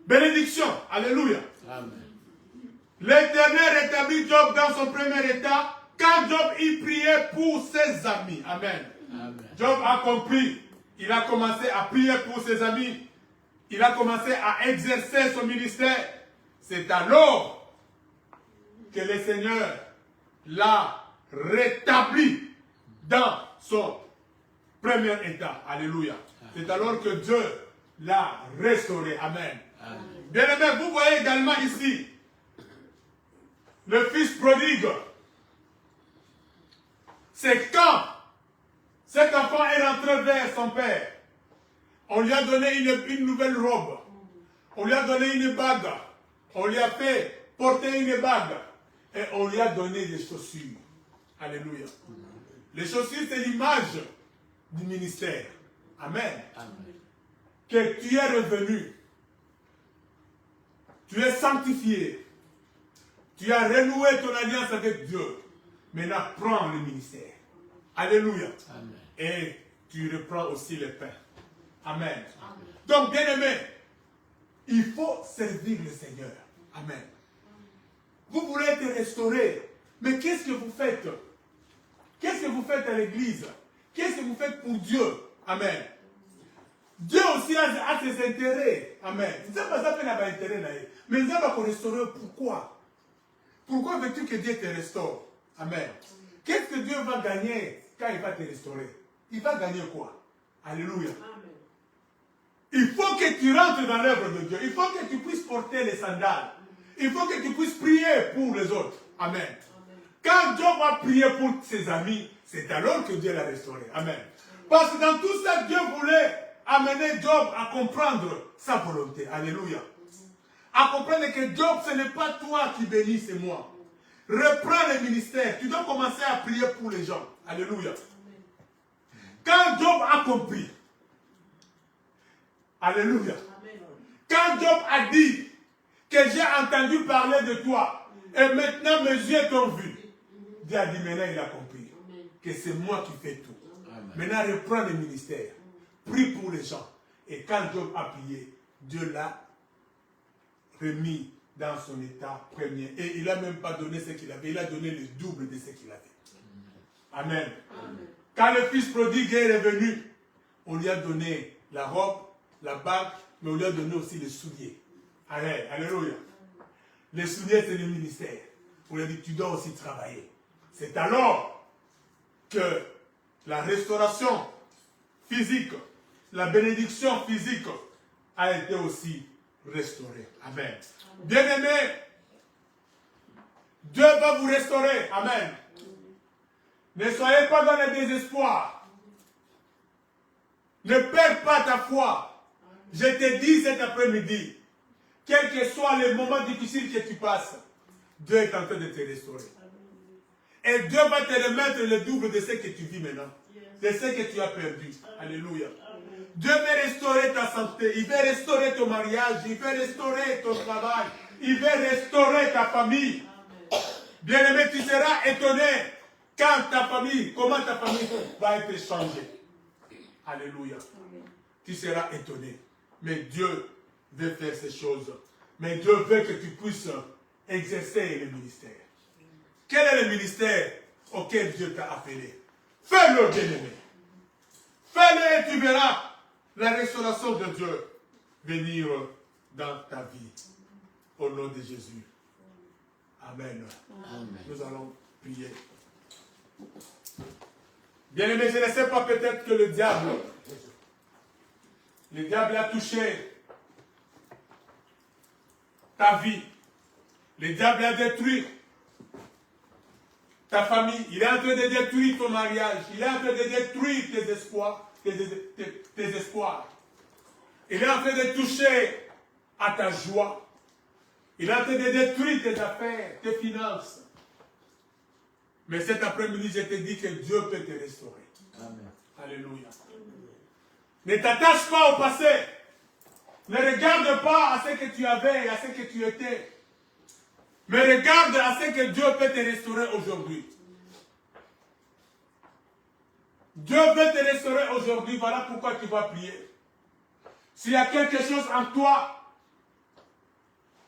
bénédiction. Alléluia. Amen. L'Éternel rétablit Job dans son premier état quand Job y priait pour ses amis. Amen. Amen. Job a compris. Il a commencé à prier pour ses amis. Il a commencé à exercer son ministère. C'est alors que le Seigneur l'a rétabli dans son premier état. Alléluia. C'est alors que Dieu l'a restauré. Amen. Amen. Bien-aimés, vous voyez également ici le fils prodigue. C'est quand cet enfant est rentré vers son père. On lui a donné une nouvelle robe. On lui a donné une bague. On lui a fait porter une bague. Et on lui a donné des chaussures. Alléluia. Les chaussures, c'est l'image du ministère. Amen. Amen. Que tu es revenu. Tu es sanctifié. Tu as renoué ton alliance avec Dieu. Maintenant, prends le ministère. Alléluia. Amen. Et tu reprends aussi le pain. Amen. Donc, bien aimé, il faut servir le Seigneur. Amen. Vous voulez être restauré. Mais qu'est-ce que vous faites? Qu'est-ce que vous faites à l'église? Qu'est-ce que vous faites pour Dieu? Amen. Dieu aussi a ses intérêts. Amen. Vous n'avez pas d'intérêt. Mais il va vous restaurer. Pourquoi? Pourquoi veux-tu que Dieu te restaure? Amen. Qu'est-ce que Dieu va gagner quand il va te restaurer? Il va gagner quoi? Alléluia. Amen. Il faut que tu rentres dans l'œuvre de Dieu. Il faut que tu puisses porter les sandales. Il faut que tu puisses prier pour les autres. Amen. Amen. Quand Job a prié pour ses amis, c'est alors que Dieu l'a restauré. Amen. Parce que dans tout ça, Dieu voulait amener Job à comprendre sa volonté. Alléluia. À comprendre que Job, ce n'est pas toi qui bénis, c'est moi. Reprends le ministère. Tu dois commencer à prier pour les gens. Alléluia. Quand Job a compris, alléluia. Amen. Quand Job a dit que j'ai entendu parler de toi et maintenant mes yeux t'ont vu, Dieu a dit maintenant il a compris que c'est moi qui fais tout. Amen. Maintenant reprends le ministère, prie pour les gens. Et quand Job a prié, Dieu l'a remis dans son état premier. Et il n'a même pas donné ce qu'il avait, il a donné le double de ce qu'il avait. Amen. Amen. Quand le fils prodigue est revenu, on lui a donné la robe, la bague, mais on lui a donné aussi les souliers. Amen. Alléluia. Les souliers, c'est le ministère. On lui a dit, tu dois aussi travailler. C'est alors que la restauration physique, la bénédiction physique a été aussi restaurée. Amen. Bien-aimés, Dieu va vous restaurer. Amen. Ne soyez pas dans le désespoir. Ne perds pas ta foi. Je te dis cet après-midi, quel que soit le moment difficile que tu passes, Dieu est en train de te restaurer. Et Dieu va te remettre le double de ce que tu vis maintenant. De ce que tu as perdu. Alléluia. Dieu veut restaurer ta santé. Il veut restaurer ton mariage. Il veut restaurer ton travail. Il veut restaurer ta famille. Bien-aimé, tu seras étonné quand ta famille, comment ta famille va être changée. Alléluia. Tu seras étonné. Mais Dieu veut faire ces choses. Mais Dieu veut que tu puisses exercer le ministère. Quel est le ministère auquel Dieu t'a appelé? Fais-le, bien-aimé. Fais-le et tu verras la restauration de Dieu venir dans ta vie. Au nom de Jésus. Amen. Amen. Nous allons prier. Bien-aimé, je ne sais pas, peut-être que le diable a touché ta vie. Le diable a détruit ta famille. Il est en train de détruire ton mariage. Il est en train de détruire tes espoirs. Tes espoirs. Il est en train de toucher à ta joie. Il est en train de détruire tes affaires, tes finances. Mais cet après-midi, je te dis que Dieu peut te restaurer. Amen. Alléluia. Ne t'attache pas au passé. Ne regarde pas à ce que tu avais et à ce que tu étais. Mais regarde à ce que Dieu peut te restaurer aujourd'hui. Dieu veut te restaurer aujourd'hui. Voilà pourquoi tu vas prier. S'il y a quelque chose en toi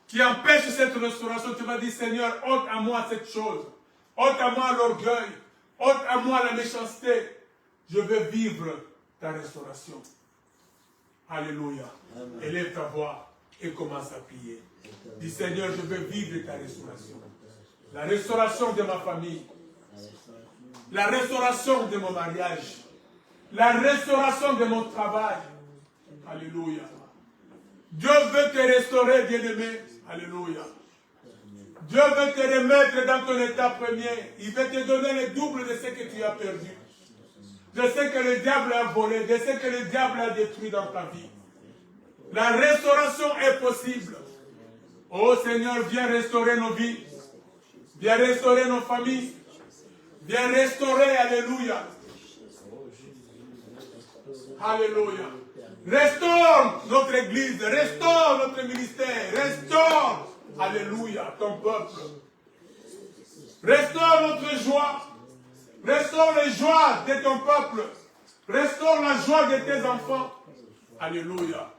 qui empêche cette restauration, tu vas dire, Seigneur, ôte à moi cette chose. Ôte à moi l'orgueil. Ôte à moi la méchanceté. Je veux vivre ta restauration. Alléluia. Amen. Élève ta voix et commence à prier. Dis, Seigneur, je veux vivre ta restauration. La restauration de ma famille. La restauration de mon mariage. La restauration de mon travail. Alléluia. Dieu veut te restaurer, bien-aimé. Alléluia. Dieu veut te remettre dans ton état premier. Il veut te donner le double de ce que tu as perdu. De ce que le diable a volé. De ce que le diable a détruit dans ta vie. La restauration est possible. Oh Seigneur, viens restaurer nos vies. Viens restaurer nos familles. Viens restaurer, alléluia. Alléluia. Restaure notre église, restaure notre ministère, restaure, alléluia, ton peuple. Restaure notre joie. Restaure les joies de ton peuple. Restaure la joie de tes enfants. Alléluia.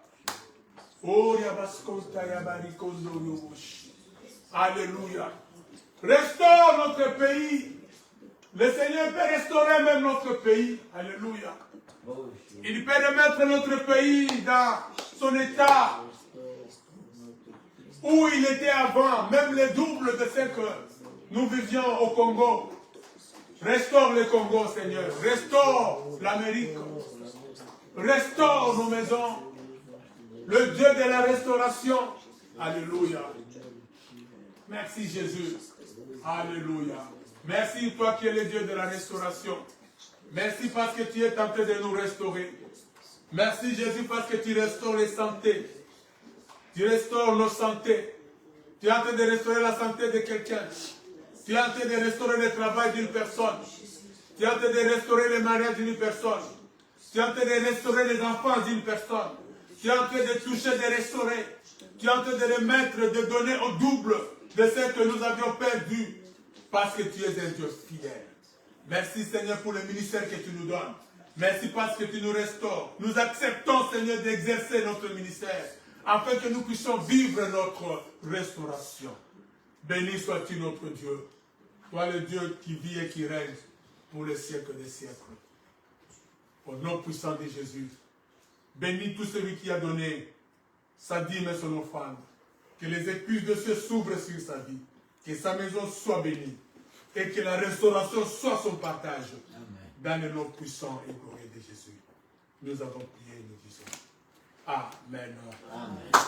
Alléluia. Restaure notre pays. Le Seigneur peut restaurer même notre pays. Alléluia. Il peut remettre notre pays dans son état où il était avant, même le double de ce que nous vivions au Congo. Restaure le Congo, Seigneur. Restaure l'Amérique. Restaure nos maisons. Le Dieu de la restauration. Alléluia. Merci Jésus. Alléluia. Merci toi qui es le Dieu de la restauration. Merci parce que tu es tenté de nous restaurer. Merci Jésus parce que tu restaures les santé. Tu restaures nos santé. Tu es en train de restaurer la santé de quelqu'un. Tu es en train de restaurer le travail d'une personne. Tu es en train de restaurer le mariage d'une personne. Tu es en train de restaurer les enfants d'une personne. Tu es en train de toucher, de restaurer. Tu es en train de remettre, de donner au double de ce que nous avions perdu. Parce que tu es un Dieu fidèle. Merci Seigneur pour le ministère que tu nous donnes. Merci parce que tu nous restaures. Nous acceptons Seigneur d'exercer notre ministère afin que nous puissions vivre notre restauration. Béni sois-tu notre Dieu. Toi le Dieu qui vit et qui règne pour les siècles des siècles. Au nom puissant de Jésus. Bénis tout celui qui a donné sa dîme et son offrande. Que les écluses de Dieu s'ouvrent sur sa vie. Que sa maison soit bénie. Et que la restauration soit son partage. Amen. Dans le nom puissant et glorieux de Jésus. Nous avons prié et nous disons Amen. Amen.